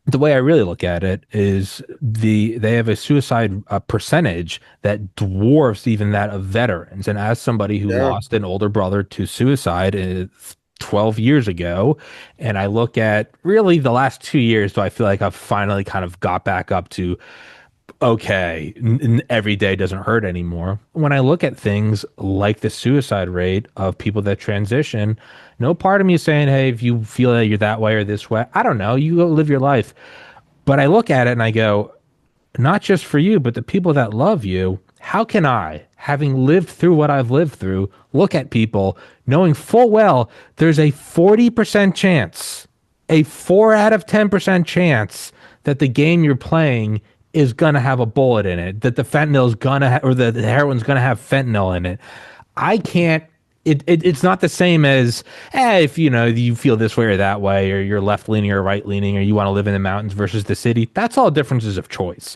the way I really look at it is they have a suicide percentage that dwarfs even that of veterans. And as somebody who lost an older brother to suicide 12 years ago, and I look at really the last 2 years, so I feel like I've finally kind of got back up to okay, every day doesn't hurt anymore. When I look at things like the suicide rate of people that transition, no part of me is saying, hey, if you feel that you're that way or this way, I don't know, you go live your life. But I look at it and I go, not just for you, but the people that love you, how can I, having lived through what I've lived through, look at people knowing full well there's a 40% chance, a 4 out of 10% chance that the game you're playing is going to have a bullet in it, that the fentanyl is going to or the heroin's going to have fentanyl in it. I can't. It's not the same as if you feel this way or that way, or you're left leaning or right leaning, or you want to live in the mountains versus the city. That's all differences of choice.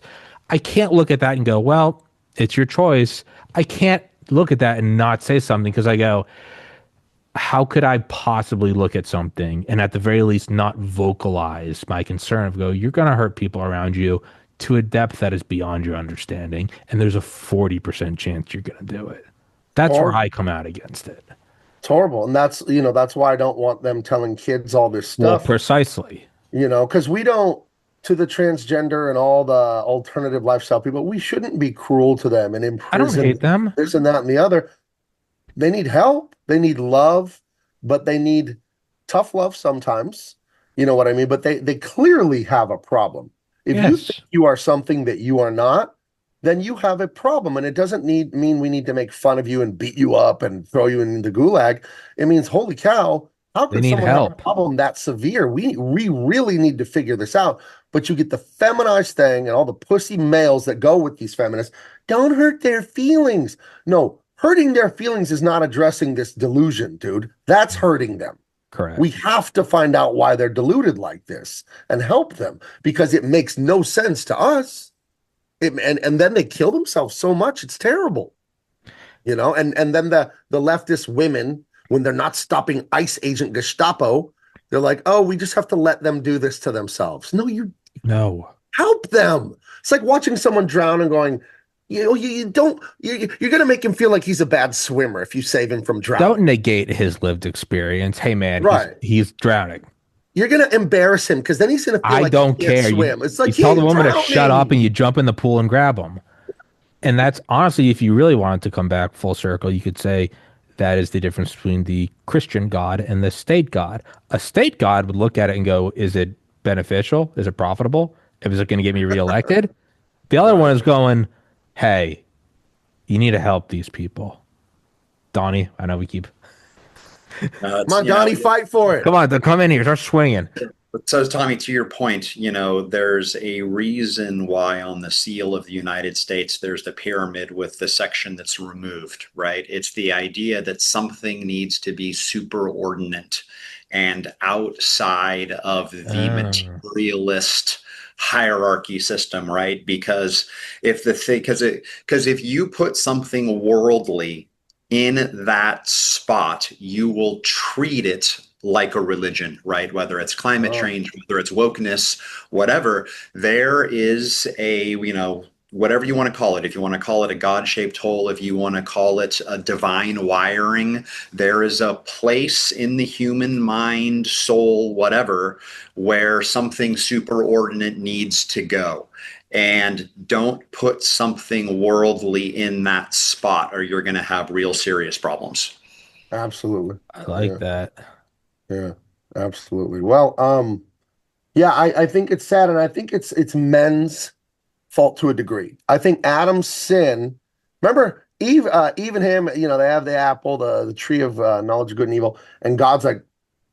I can't look at that and go, well, it's your choice. I can't look at that and not say something because I go, how could I possibly look at something and at the very least not vocalize my concern of you're going to hurt people around you to a depth that is beyond your understanding. And there's a 40% chance you're going to do it. That's where I come out against it. It's horrible. And that's why I don't want them telling kids all this Well, stuff, precisely. because we don't, to the transgender and all the alternative lifestyle people. We shouldn't be cruel to them and I don't imprison hate them. this and that and the other. They need help. They need love, but they need tough love sometimes. You know what I mean? But they clearly have a problem. If you think Yes. you are something that you are not, then you have a problem. And it doesn't mean we need to make fun of you and beat you up and throw you in the gulag. It means, holy cow, how They could need someone have a help. problem that severe? We really need to figure this out. But you get the feminized thing and all the pussy males that go with these feminists. Don't hurt their feelings. No, hurting their feelings is not addressing this delusion, dude. That's hurting them. We Correct. have to find out why they're deluded like this and help them, because it makes no sense to us. And then they kill themselves so much. It's terrible. And then the leftist women, when they're not stopping ICE agent Gestapo, they're like, oh, we just have to let them do this to themselves. No, you No. help them. It's like watching someone drown and going, you don't, you're going to make him feel like he's a bad swimmer if you save him from drowning. Don't negate his lived experience. Hey, man, Right. he's drowning. You're going to embarrass him because then he's going to feel I like don't he can't care. swim. It's like, you tell the he's woman to shut up drowning. and you jump in the pool and grab him. And that's honestly, if you really wanted to come back full circle, you could say that is the difference between the Christian God and the state God. A state God would look at it and go, is it beneficial? Is it profitable? Is it going to get me reelected? The other one is going, hey, you need to help these people. Donnie, I know we keep. Come on, Donnie, fight for it. Come on, come in here, start swinging. So, Tommy, to your point, there's a reason why on the seal of the United States, there's the pyramid with the section that's removed, right? It's the idea that something needs to be superordinate and outside of the materialist hierarchy system, right? Because if you put something worldly in that spot, you will treat it like a religion, right? Whether it's climate change, whether it's wokeness, whatever, there is whatever you want to call it. If you want to call it a God-shaped hole, if you want to call it a divine wiring, there is a place in the human mind, soul, whatever, where something superordinate needs to go. And don't put something worldly in that spot or you're going to have real serious problems. Absolutely. I like that. Yeah, absolutely. Well, yeah, I think it's sad, and I think it's men's fault to a degree. I think Adam's sin. Remember, Eve, Eve and him. They have the apple, the tree of knowledge of good and evil, and God's like,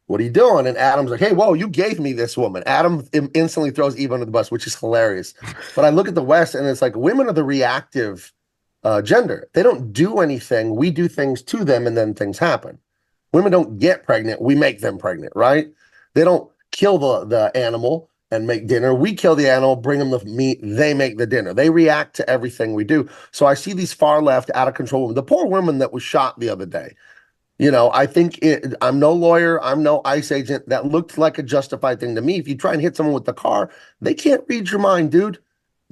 "What are you doing?" And Adam's like, "Hey, whoa, you gave me this woman." Adam instantly throws Eve under the bus, which is hilarious. But I look at the West, and it's like women are the reactive gender. They don't do anything. We do things to them, and then things happen. Women don't get pregnant. We make them pregnant, right? They don't kill the animal and make dinner. We kill the animal, bring them the meat. They make the dinner. They react to everything we do. So I see these far left, out of control women. The poor woman that was shot the other day. I think I'm no lawyer. I'm no ICE agent. That looked like a justified thing to me. If you try and hit someone with the car, they can't read your mind, dude.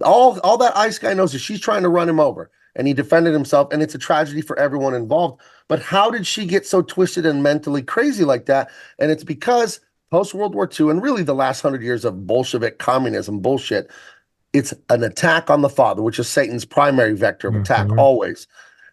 All that ICE guy knows is she's trying to run him over. And he defended himself, and it's a tragedy for everyone involved. But how did she get so twisted and mentally crazy like that? And it's because post-World War II, and really the last 100 years of Bolshevik communism bullshit, it's an attack on the father, which is Satan's primary vector of attack always.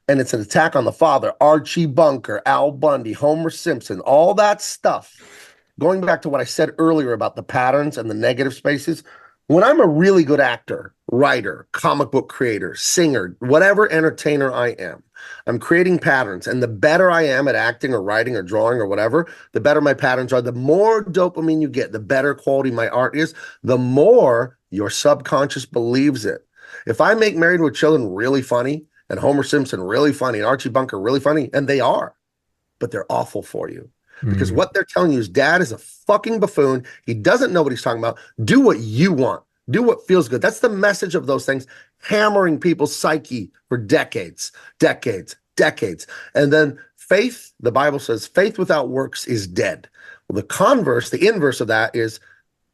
And it's an attack on the father. Archie Bunker, Al Bundy, Homer Simpson, all that stuff. Going back to what I said earlier about the patterns and the negative spaces, when I'm a really good actor, writer, comic book creator, singer, whatever entertainer I am, I'm creating patterns. And the better I am at acting or writing or drawing or whatever, the better my patterns are. The more dopamine you get, the better quality my art is, the more your subconscious believes it. If I make Married with Children really funny and Homer Simpson really funny and Archie Bunker really funny, and they are, but they're awful for you. Because what they're telling you is dad is a fucking buffoon. He doesn't know what he's talking about. Do what you want. Do what feels good. That's the message of those things, hammering people's psyche for decades. And then faith, the Bible says, faith without works is dead. Well, the inverse of that is,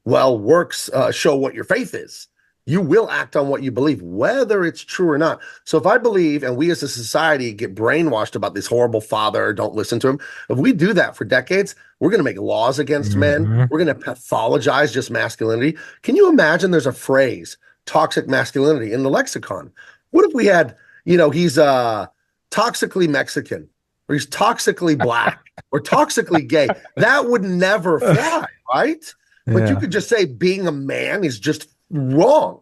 well, works show what your faith is. You will act on what you believe, whether it's true or not. So if I believe, and we as a society get brainwashed about this horrible father, don't listen to him. If we do that for decades, we're going to make laws against men. Hmm. We're going to pathologize just masculinity. Can you imagine there's a phrase, toxic masculinity, in the lexicon? What if we had, he's toxically Mexican, or he's toxically black, or toxically gay? That would never fly, right? But you Yeah. could just say being a man is just wrong.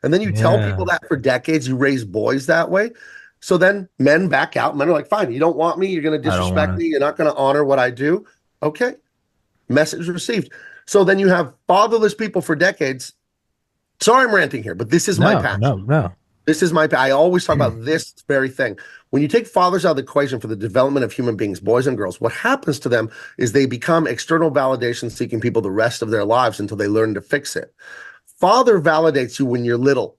And then you tell people Yeah. that for decades, you raise boys that way. So then men back out. Men are like, fine, you don't want me. You're going to I don't disrespect want me. You're not going to honor what I do. Okay. Message received. So then you have fatherless people for decades. Sorry, I'm ranting here, but this is my no, passion. no, no. This is my, I always talk about this very thing. When you take fathers out of the equation for the development of human beings, boys and girls, what happens to them is they become external validation seeking people the rest of their lives until they learn to fix it. Father validates you when you're little,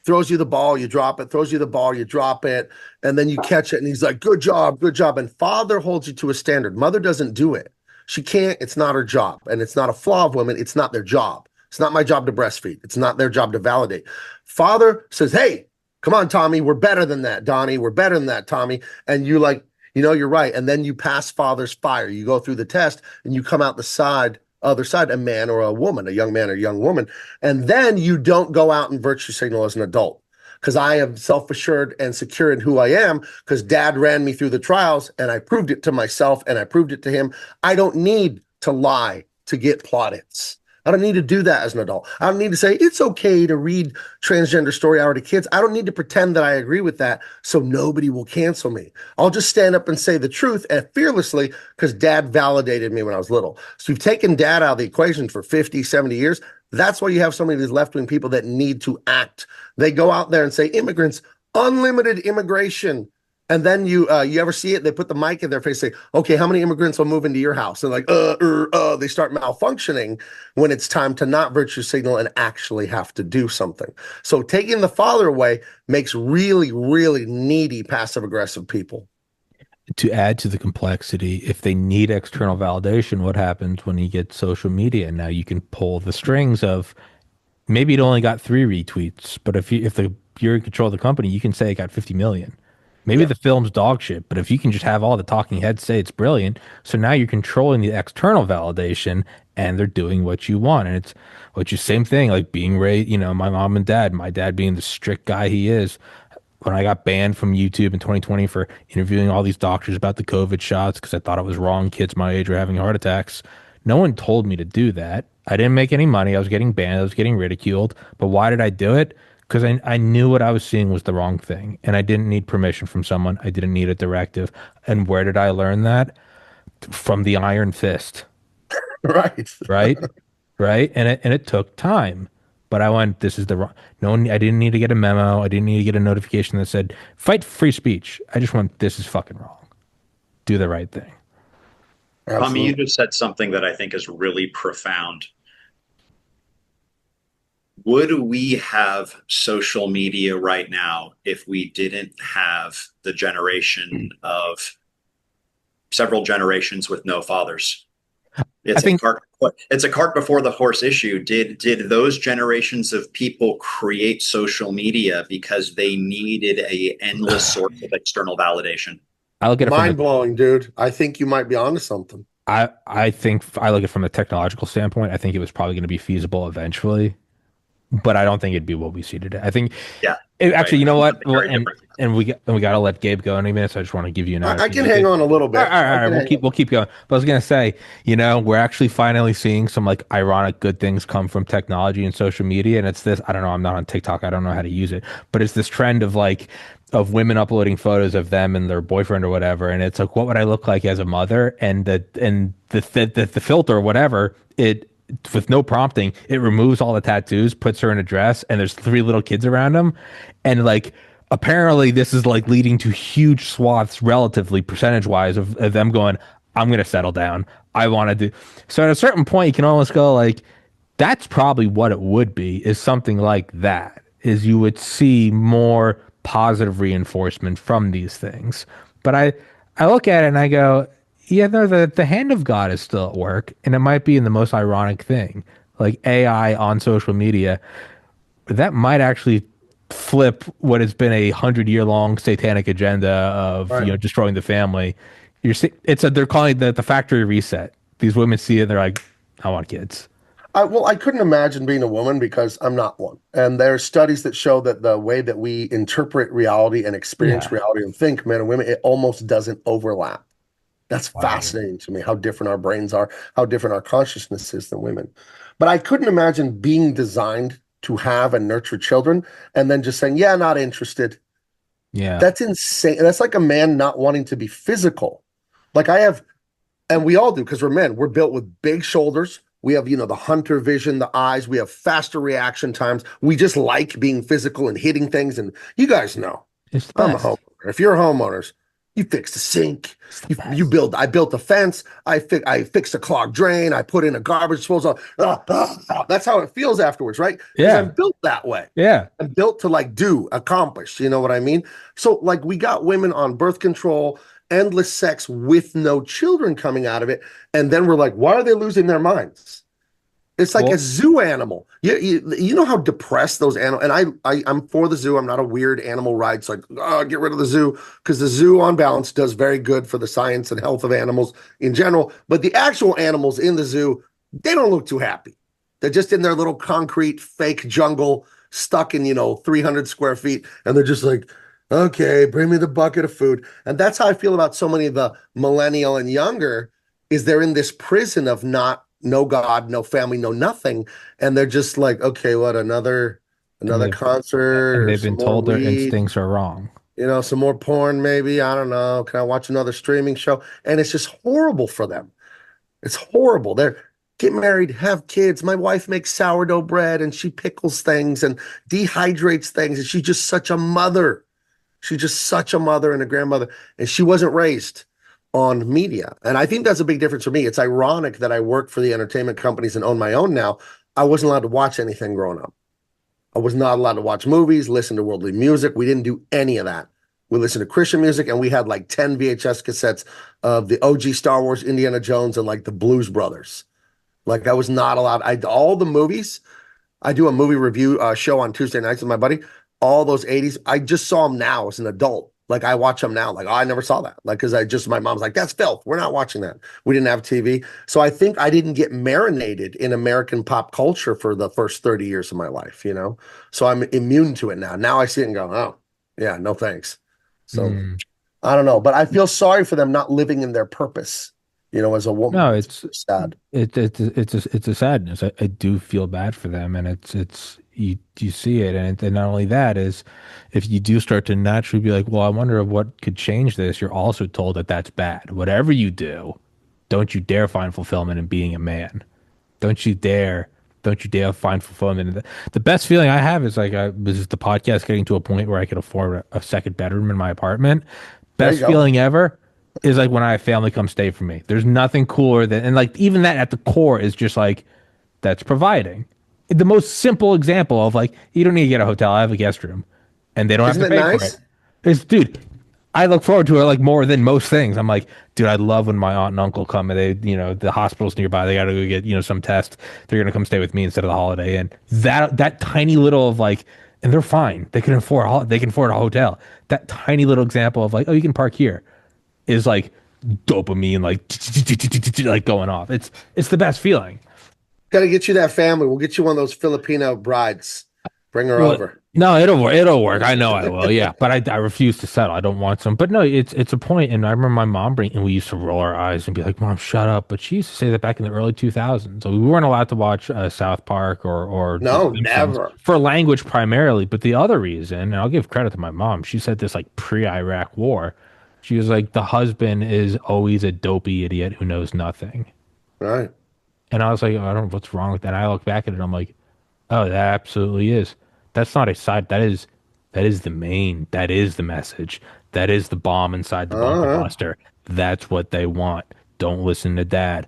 throws you the ball, you drop it, throws you the ball, you drop it, and then you catch it. And he's like, good job, good job. And father holds you to a standard. Mother doesn't do it. She can't, it's not her job. And it's not a flaw of women, it's not their job. It's not my job to breastfeed. It's not their job to validate. Father says, hey, come on, Tommy, we're better than that, Donnie. We're better than that, Tommy. And you like, you're right. And then you pass father's fire. You go through the test and you come out the other side, a man or a woman, a young man or a young woman. And then you don't go out and virtue signal as an adult. Because I am self-assured and secure in who I am, because dad ran me through the trials and I proved it to myself and I proved it to him. I don't need to lie to get plaudits. I don't need to do that as an adult. I don't need to say it's okay to read transgender story hour to kids. I don't need to pretend that I agree with that so nobody will cancel me. I'll just stand up and say the truth and fearlessly because dad validated me when I was little. So we've taken dad out of the equation for 50, 70 years. That's why you have so many of these left-wing people that need to act. They go out there and say immigrants, unlimited immigration. And then you ever see it? They put the mic in their face, say, okay, how many immigrants will move into your house? And like, they start malfunctioning when it's time to not virtue signal and actually have to do something. So taking the father away makes really, really needy passive aggressive people. To add to the complexity, if they need external validation, what happens when you get social media? Now you can pull the strings of maybe it only got 3 retweets, but you're in control of the company, you can say it got 50 million. Maybe Yeah, the film's dog shit, but if you can just have all the talking heads say it's brilliant, so now you're controlling the external validation and they're doing what you want. And it's which is same thing, like being raised, my mom and dad, my dad being the strict guy he is. When I got banned from YouTube in 2020 for interviewing all these doctors about the COVID shots because I thought it was wrong, kids my age were having heart attacks. No one told me to do that. I didn't make any money. I was getting banned. I was getting ridiculed. But why did I do it? Because I knew what I was seeing was the wrong thing. And I didn't need permission from someone. I didn't need a directive. And where did I learn that? From the Iron Fist, right. right? Right? And it took time. But I went, this is the wrong. No one, I didn't need to get a memo. I didn't need to get a notification that said, fight free speech. I just went, this is fucking wrong. Do the right thing. Tommy, you Absolutely. just said something that I think is really profound. Would we have social media right now if we didn't have the generation of several generations with no fathers? I It's a think cart. It's a cart before the horse issue. Did those generations of people create social media because they needed a endless source of external validation? I look at it from Mind the blowing, dude. I think you might be onto something. I think I look at it from a technological standpoint. I think it was probably going to be feasible eventually, but I don't think it'd be what we see today. I think Yeah, right. actually, you I know think what? something Well, very different. and we got to let Gabe go in a minute. So I just want to give you an I can opportunity. hang on a little All right, bit. all right, I all right. can hang on. We'll keep going. But I was gonna say, we're actually finally seeing some like ironic good things come from technology and social media. And it's this, I don't know, I'm not on TikTok. I don't know how to use it, but it's this trend of like of women uploading photos of them and their boyfriend or whatever. And it's like, what would I look like as a mother? And the filter or whatever, it with no prompting, it removes all the tattoos, puts her in a dress, and there's 3 little kids around them. And like apparently this is like leading to huge swaths relatively percentage wise of them going, I'm gonna settle down. I want to do so at a certain point you can almost go like that's probably what it would be is something like that is you would see more positive reinforcement from these things. But I look at it and I go, yeah, no, the hand of God is still at work, and it might be in the most ironic thing, like AI on social media. that might actually flip what has been 100-year-long satanic agenda of Right. destroying the family. They're calling it the factory reset. These women see it, and they're like, I want kids. Well, I couldn't imagine being a woman because I'm not one. And there are studies that show that the way that we interpret reality and experience Yeah. reality and think, men and women, it almost doesn't overlap. That's Wow. fascinating to me, how different our brains are, how different our consciousness is than women. But I couldn't imagine being designed to have and nurture children and then just saying, yeah, not interested. Yeah. That's insane. That's like a man not wanting to be physical. Like I have, and we all do because we're men. We're built with big shoulders. We have, the hunter vision, the eyes. We have faster reaction times. We just like being physical and hitting things. And you guys know, It's the I'm a best. homeowner. If you're homeowners, you fix the sink. It's the You best. build. I built the fence. I fixed a clogged drain. I put in a garbage disposal. That's how it feels afterwards, right? Because Yeah. I'm built that way. Yeah. I'm built to like accomplish. You know what I mean? So like we got women on birth control, endless sex with no children coming out of it, and then we're like, why are they losing their minds? It's like a Well, zoo animal. You know how depressed those animals. And I'm for the zoo. I'm not a weird animal rights like get rid of the zoo because the zoo on balance does very good for the science and health of animals in general. But the actual animals in the zoo, they don't look too happy. They're just in their little concrete fake jungle, stuck in 300 square feet, and they're just like, okay, bring me the bucket of food. And that's how I feel about so many of the millennial and younger. Is they're in this prison of not no God, no family, no nothing, and they're just like, okay, what and another they've concert or they've some been more told their weed, instincts are wrong. some more porn, maybe. I don't know. Can I watch another streaming show? And it's just horrible for them. It's horrible. They're get married, have kids. My wife makes sourdough bread and she pickles things and dehydrates things, and she's just such a mother. She's just such a mother and a grandmother, and she wasn't raised on media. And I think that's a big difference for me. It's ironic that I work for the entertainment companies and own my own now. I wasn't allowed to watch anything growing up. I was not allowed to watch movies, listen to worldly music. We didn't do any of that. We listened to Christian music, and we had like 10 VHS cassettes of the OG Star Wars, Indiana Jones, and like the Blues Brothers. Like I was not allowed. All the movies. I do a movie review show on Tuesday nights with my buddy. All those 80s, I just saw them now as an adult. Like I watch them now. Like, oh, I never saw that. Like, because my mom's like, that's filth. We're not watching that. We didn't have TV. So I think I didn't get marinated in American pop culture for the first 30 years of my life. So I'm immune to it now. Now I see it and go, oh, yeah, no thanks. So Mm. I don't know. But I feel sorry for them not living in their purpose, as a woman. No, It's sad. it's a sadness. I do feel bad for them, and it's you see it, and not only that is, if you do start to naturally be like, well, I wonder what could change this. You're also told that that's bad. Whatever you do, don't you dare find fulfillment in being a man. Don't you dare. Don't you dare find fulfillment. The best feeling I have is like was the podcast getting to a point where I could afford a second bedroom in my apartment. There you Best go. feeling ever is like when I have family come stay for me. There's nothing cooler than, and like even that at the core is just like that's providing. The most simple example of like you don't need to get a hotel. I have a guest room, and they don't have Isn't to it pay for it. nice? It's dude. I look forward to it like more than most things. I'm like, dude, I love when my aunt and uncle come and the hospital's nearby. They got to go get, some test. They're going to come stay with me instead of the Holiday Inn. That tiny little of like, and they're fine. They can afford a hotel. That tiny little example of like, oh, you can park here is like dopamine, like going off. It's the best feeling. Got to get you that family. We'll get you one of those Filipino brides. Bring her Well, over. no, it'll work. I know I will. Yeah, but I refuse to settle. I don't want some. But no, it's a point. And I remember my mom and we used to roll our eyes and be like, "Mom, shut up." But she used to say that back in the early 2000s. So we weren't allowed to watch South Park or The No, Simpsons never. for language primarily. But the other reason, and I'll give credit to my mom, she said this like pre-Iraq war. She was like, the husband is always a dopey idiot who knows nothing. Right. And I was like, I don't know what's wrong with that. And I look back at it, I'm like, oh, that absolutely is. That's not a side. That is the main. That is the message. That is the bomb inside the bunker Uh-huh. buster. That's what they want. Don't listen to dad.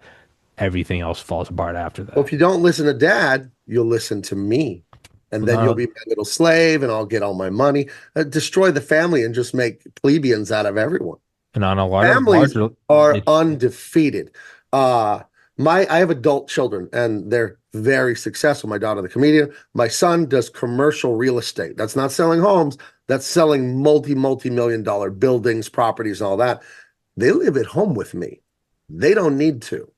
Everything else falls apart after Well, that. if you don't listen to dad, you'll listen to me. And then you'll No, be my little slave and I'll get all my money. Destroy the family and just make plebeians out of everyone. and on a larger, Families are it, undefeated. I have adult children and they're very successful. My daughter, the comedian, my son does commercial real estate. That's not selling homes. That's selling multi-million dollar buildings, properties, and all that. They live at home with me. They don't need to,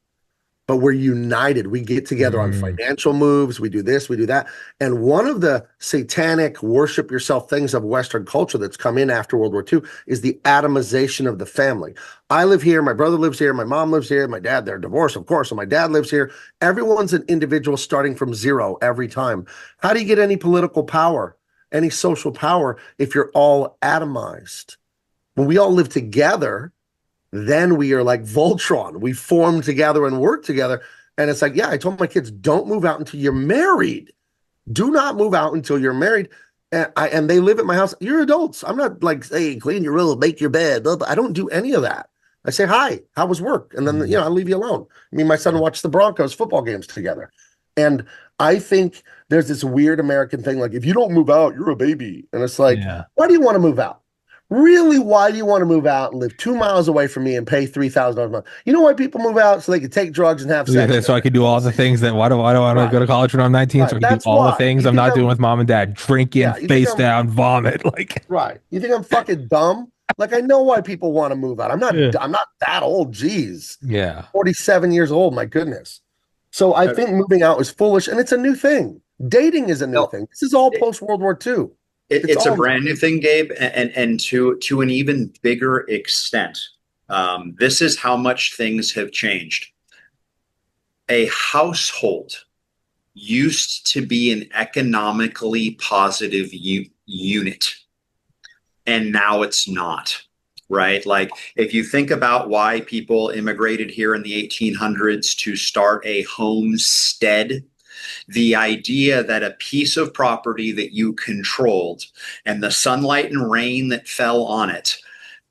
but we're united. We get together on Mm, financial moves. We do this, we do that. And one of the satanic worship yourself things of Western culture that's come in after World War II is the atomization of the family. I live here. My brother lives here. My mom lives here. My dad, they're divorced, of course. So my dad lives here. Everyone's an individual starting from zero every time. How do you get any political power, any social power if you're all atomized? When we all live together, then we are like Voltron. We form together and work together. And it's like, yeah, I told my kids, don't move out until you're married. Do not move out until you're married. And they live at my house. You're adults. I'm not like, hey, clean your room, make your bed. I don't do any of that. I say, hi, how was work? And then, mm, I leave you alone. Me and my son watch the Broncos football games together. And I think there's this weird American thing like, if you don't move out, you're a baby. And it's like, yeah. why do you want to move out? Really, why do you want to move out and live 2 miles away from me and pay $3,000 a month? You know why people move out? So they can take drugs and have sex. Yeah, so I could do all the things that why do I want to Right, go to college when I'm 19? So right. I can do That's all the why. things You I'm think not I'm doing with mom and dad, drinking, Yeah, you think face I'm down, vomit. Like, right. You think I'm fucking dumb? Like I know why people want to move out. yeah. I'm not that old. Geez. Yeah. 47 years old, my goodness. So I Uh, think moving out is foolish and it's a new thing. Dating is a new no, thing. This is all it, post World War II. It's it's a all new. brand new thing, Gabe, and to an even bigger extent. This is how much things have changed. A household used to be an economically positive unit, and now it's not. Right? Like, if you think about why people immigrated here in the 1800s to start a homestead, the idea that a piece of property that you controlled and the sunlight and rain that fell on it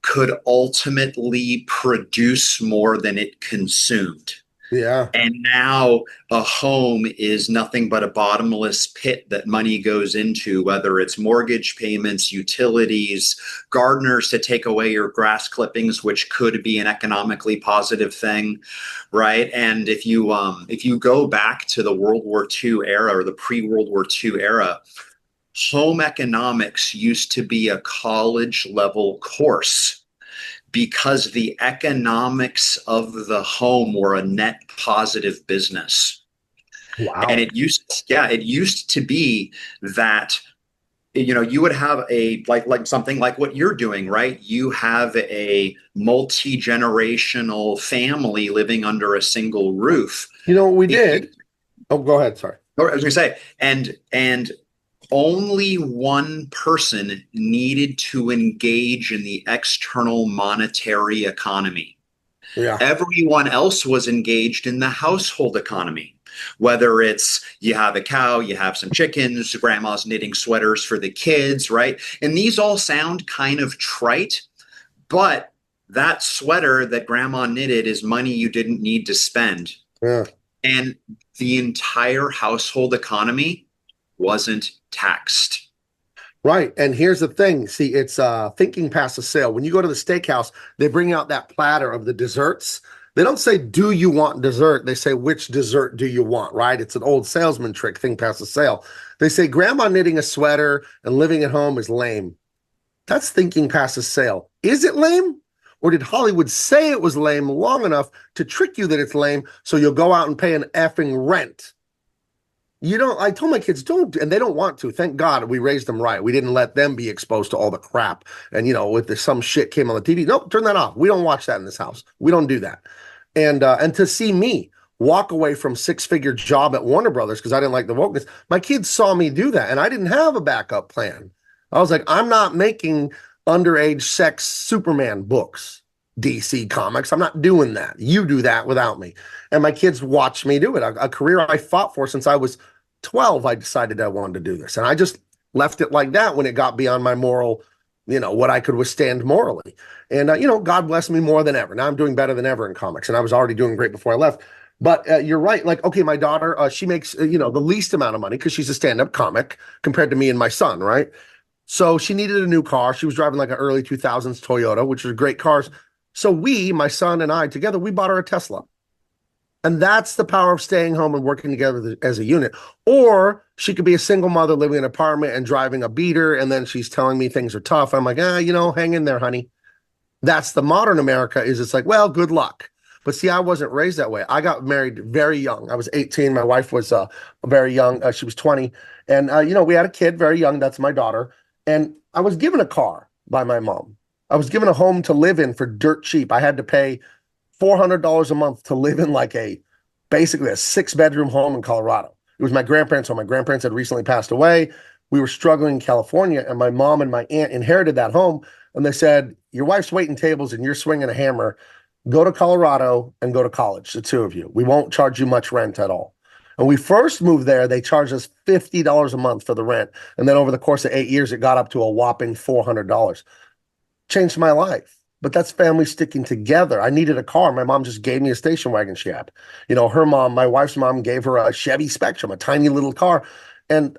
could ultimately produce more than it consumed. Yeah. And now a home is nothing but a bottomless pit that money goes into, whether it's mortgage payments, utilities, gardeners to take away your grass clippings, which could be an economically positive thing, right? And if you go back to the World War II era or the pre-World War II era, home economics used to be a college level course because the economics of the home were a net positive business. And Wow. it used to be that you would have a like something like what you're doing, right? You have a multi-generational family living under a single roof. You know what we If you, did? Oh, go ahead. Sorry. or I was going to say, and only one person needed to engage in the external monetary economy. Yeah. Everyone else was engaged in the household economy. Whether it's you have a cow, you have some chickens, grandma's knitting sweaters for the kids, right? And these all sound kind of trite, but that sweater that grandma knitted is money you didn't need to spend. Yeah. And the entire household economy wasn't taxed. Right. And here's the thing. See, it's thinking past the sale. When you go to the steakhouse, they bring out that platter of the desserts. They don't say, do you want dessert? They say, which dessert do you want? Right. It's an old salesman trick, think past the sale. They say, grandma knitting a sweater and living at home is lame. That's thinking past the sale. Is it lame? Or did Hollywood say it was lame long enough to trick you that it's lame so you'll go out and pay an effing rent? You don't, I told my kids, don't, and they don't want to. Thank God we raised them right. We didn't let them be exposed to all the crap. And, with some shit came on the TV. Nope, turn that off. We don't watch that in this house. We don't do that. And to see me walk away from six-figure job at Warner Brothers because I didn't like the wokeness, my kids saw me do that. And I didn't have a backup plan. I was like, I'm not making underage sex Superman books, DC Comics. I'm not doing that. You do that without me. And my kids watched me do it. A career I fought for since I was 12, I decided I wanted to do this. And I just left it like that when it got beyond my moral, what I could withstand morally. And, God bless me more than ever. Now I'm doing better than ever in comics. And I was already doing great before I left. But you're right. Like, okay, my daughter, she makes, the least amount of money because she's a stand-up comic compared to me and my son, right? So she needed a new car. She was driving like an early 2000s Toyota, which are great cars. So my son and I together, we bought her a Tesla. And that's the power of staying home and working together as a unit. Or she could be a single mother living in an apartment and driving a beater, and then she's telling me things are tough. I'm like, hang in there, honey. That's the modern America. Is it's like, well, good luck. But see, I wasn't raised that way. I got married very young. I was 18. My wife was very young. She was 20. And, we had a kid very young. That's my daughter. And I was given a car by my mom. I was given a home to live in for dirt cheap. I had to pay $400 a month to live in basically a 6-bedroom home in Colorado. It was my grandparents' home. My grandparents had recently passed away. We were struggling in California, and my mom and my aunt inherited that home. And they said, your wife's waiting tables and you're swinging a hammer. Go to Colorado and go to college, the two of you. We won't charge you much rent at all. And we first moved there, they charged us $50 a month for the rent. And then over the course of 8 years, it got up to a whopping $400. Changed my life. But that's family sticking together. I needed a car. My mom just gave me a station wagon she had. Her mom, my wife's mom, gave her a Chevy Spectrum, a tiny little car. And,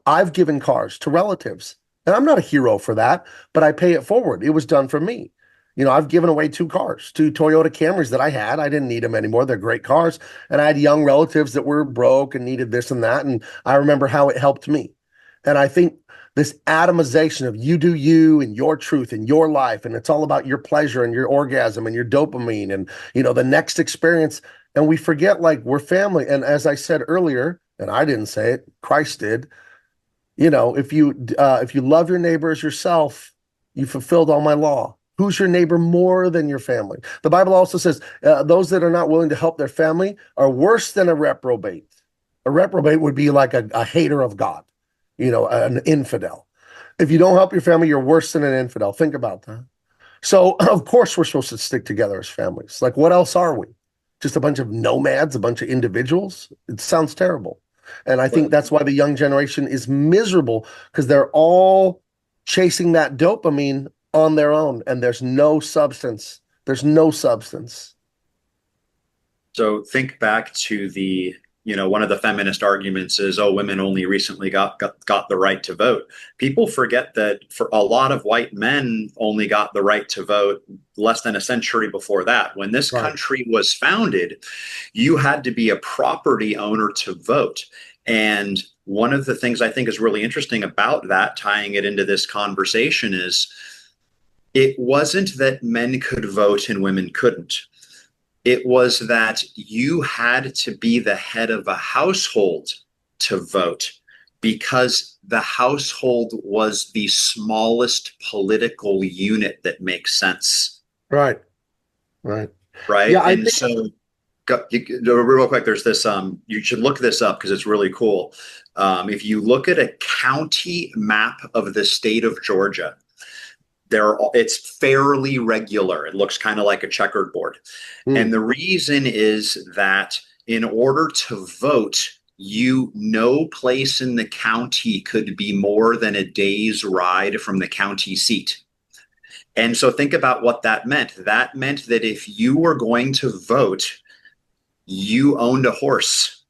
I've given cars to relatives. And I'm not a hero for that, but I pay it forward. It was done for me. I've given away 2 cars, 2 Toyota Camrys that I had. I didn't need them anymore. They're great cars. And I had young relatives that were broke and needed this and that. And I remember how it helped me. And I think this atomization of you do you and your truth and your life, and it's all about your pleasure and your orgasm and your dopamine and, the next experience. And we forget, we're family. And as I said earlier, and I didn't say it, Christ did, if you love your neighbor as yourself, you fulfilled all my law. Who's your neighbor more than your family? The Bible also says those that are not willing to help their family are worse than a reprobate. A reprobate would be like a hater of God, an infidel. If you don't help your family, you're worse than an infidel. Think about that. So, of course, we're supposed to stick together as families. What else are we? Just a bunch of nomads, a bunch of individuals? It sounds terrible. And I think that's why the young generation is miserable, because they're all chasing that dopamine on their own, and there's no substance. There's no substance. So think back to one of the feminist arguments is, oh, women only recently got the right to vote. People forget that for a lot of white men only got the right to vote less than a century before that. When this country was founded, you had to be a property owner to vote. And one of the things I think is really interesting about that, tying it into this conversation, is it wasn't that men could vote and women couldn't. It was that you had to be the head of a household to vote, because the household was the smallest political unit that makes sense. Right. Right. Yeah, and so real quick, there's this, you should look this up because it's really cool. If you look at a county map of the state of Georgia, it's fairly regular. It looks kind of like a checkered board. And the reason is that in order to vote, no place in the county could be more than a day's ride from the county seat. And so think about what that meant. That meant that if you were going to vote, you owned a horse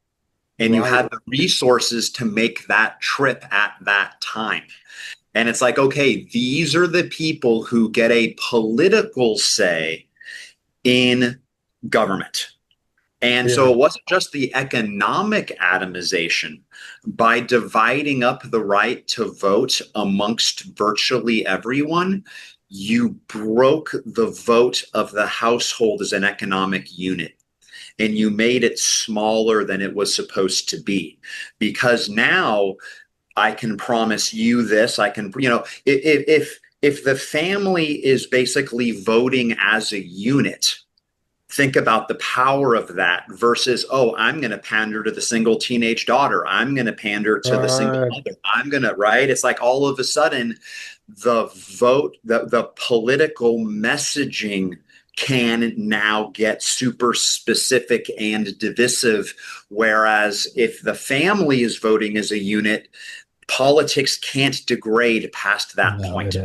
and you had the resources to make that trip at that time. And it's like, okay, these are the people who get a political say in government. And so it wasn't just the economic atomization. By dividing up the right to vote amongst virtually everyone, you broke the vote of the household as an economic unit. And you made it smaller than it was supposed to be. Because now I can promise you this, if the family is basically voting as a unit, think about the power of that versus, oh, I'm going to pander to the single teenage daughter. I'm going to pander to the single mother. Right? It's like all of a sudden the vote, the political messaging can now get super specific and divisive. Whereas if the family is voting as a unit, politics can't degrade past that point.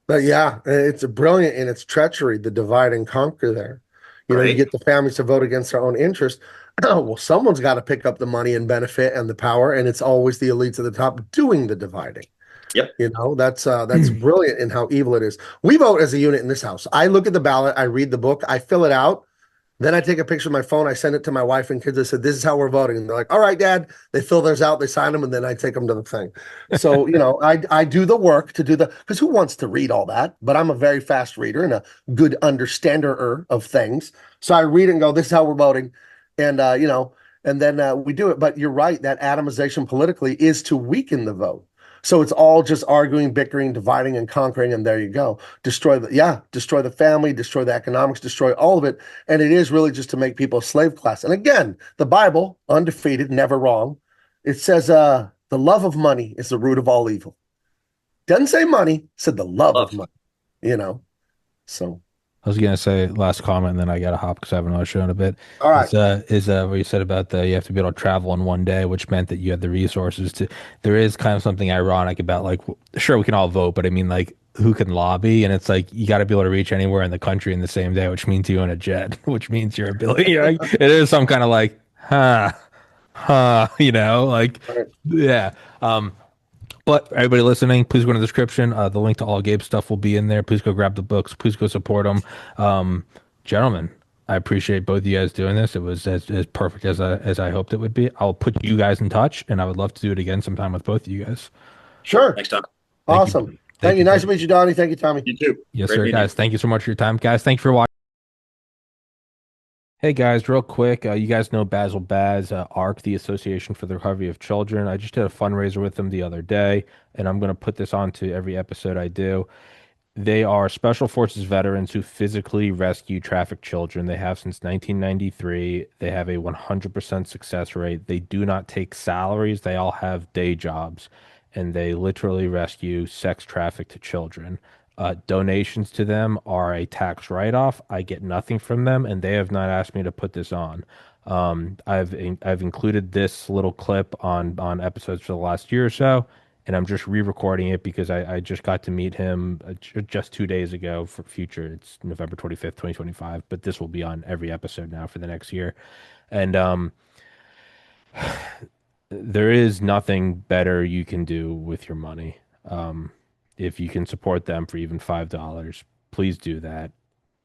But yeah, it's brilliant in its treachery, the divide and conquer there. You get the families to vote against their own interest. Well, someone's got to pick up the money and benefit and the power, and it's always the elites at the top doing the dividing. Yep. That's brilliant in how evil it is. We vote as a unit in this house. I look at the ballot, I read the book, I fill it out. Then I take a picture of my phone. I send it to my wife and kids. I said, "This is how we're voting." And they're like, "All right, Dad." They fill theirs out, they sign them, and then I take them to the thing. So I do the work to do the because who wants to read all that? But I'm a very fast reader and a good understander of things. So I read it and go, "This is how we're voting," and and then we do it. But you're right. That atomization politically is to weaken the vote. So it's all just arguing, bickering, dividing, and conquering, and there you go. Destroy the family, destroy the economics, destroy all of it. And it is really just to make people a slave class. And again, the Bible, undefeated, never wrong, it says the love of money is the root of all evil. Doesn't say money, it said the love of Love. money, you know. So I was gonna say last comment, and then I gotta hop because I have another show in a bit. all right. Is what you said about the you have to be able to travel in one day, which meant that you had the resources to. There is kind of something ironic about like, sure, we can all vote, but I mean like, who can lobby? And it's like you got to be able to reach anywhere in the country in the same day, which means you own a jet, which means your ability. It is some kind of like, like, All right. yeah. But everybody listening, please go in the description. The link to all Gabe's stuff will be in there. Please go grab the books. Please go support them. Gentlemen, I appreciate both of you guys doing this. It was as perfect as I hoped it would be. I'll put you guys in touch, and I would love to do it again sometime with both of you guys. Sure. Next time. Thank you. Awesome. Thank Thank you. you. Nice to meet you, Donnie. Thank you, Tommy. You too. Yes, Great sir, meeting you. guys. Thank you so much for your time, guys. Thank you for watching. Hey guys, real quick, you guys know Basil Baz, ARC, the Association for the Recovery of Children. I just did a fundraiser with them the other day, and I'm going to put this on to every episode I do. They are special forces veterans who physically rescue trafficked children. They have since 1993. They have a 100% success rate. They do not take salaries. They all have day jobs, and they literally rescue sex trafficked children. Donations to them are a tax write-off. I get nothing from them, and they have not asked me to put this on. I've included this little clip on episodes for the last year or so, and I'm just re-recording it because I just got to meet him just 2 days ago for future. It's November 25th, 2025, but this will be on every episode now for the next year. And there is nothing better you can do with your money. If you can support them for even $5, please do that.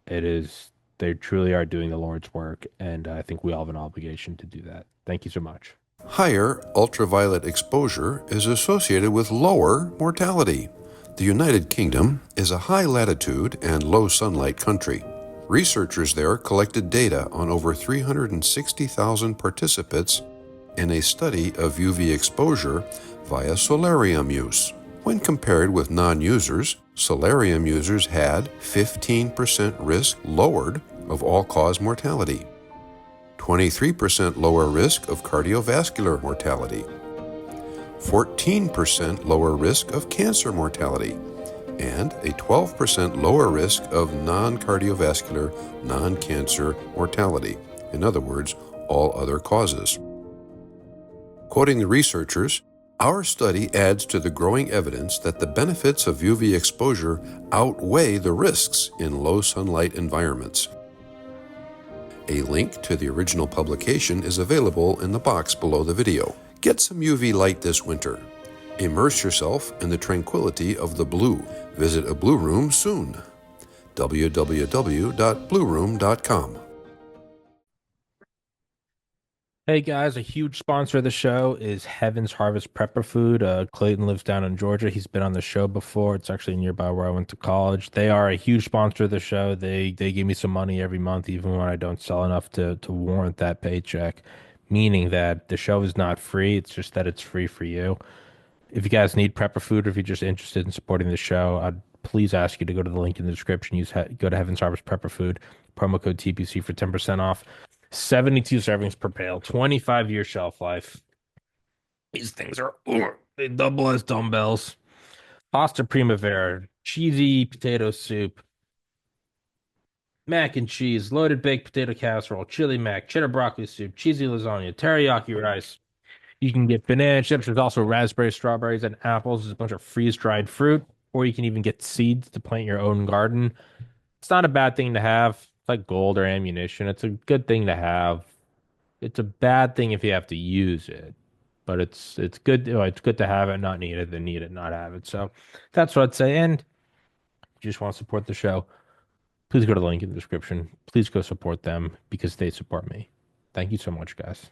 It is, they truly are doing the Lord's work, and I think we all have an obligation to do that. Thank you so much. Higher ultraviolet exposure is associated with lower mortality. The United Kingdom is a high latitude and low sunlight country. Researchers there collected data on over 360,000 participants in a study of UV exposure via solarium use. When compared with non-users, solarium users had 15% risk lowered of all-cause mortality, 23% lower risk of cardiovascular mortality, 14% lower risk of cancer mortality, and a 12% lower risk of non-cardiovascular, non-cancer mortality. In other words, all other causes. Quoting the researchers, our study adds to the growing evidence that the benefits of UV exposure outweigh the risks in low sunlight environments. A link to the original publication is available in the box below the video. Get some UV light this winter. Immerse yourself in the tranquility of the blue. Visit a Blue Room soon. www.blueroom.com. Hey guys, a huge sponsor of the show is Heaven's Harvest Prepper Food. Clayton lives down in Georgia. He's been on the show before. It's actually nearby where I went to college. They are a huge sponsor of the show. They give me some money every month, even when I don't sell enough to warrant that paycheck. Meaning that the show is not free. It's just that it's free for you. If you guys need prepper food, or if you're just interested in supporting the show, I'd please ask you to go to the link in the description. Go to Heaven's Harvest Prepper Food, promo code TPC for 10% off. 72 servings per pail, 25-year shelf life. These things are, they double as dumbbells. Pasta Primavera, cheesy potato soup, mac and cheese, loaded baked potato casserole, chili mac, cheddar broccoli soup, cheesy lasagna, teriyaki rice. You can get banana chips. There's also raspberries, strawberries, and apples. There's a bunch of freeze-dried fruit, or you can even get seeds to plant your own garden. It's not a bad thing to have. It's like gold or ammunition. It's a good thing to have. It's a bad thing if you have to use it, but it's good. It's good to have it, not need it, than need it, not have it. So that's what I'd say. And if you just want to support the show, please go to the link in the description. Please go support them because they support me. Thank you so much, guys.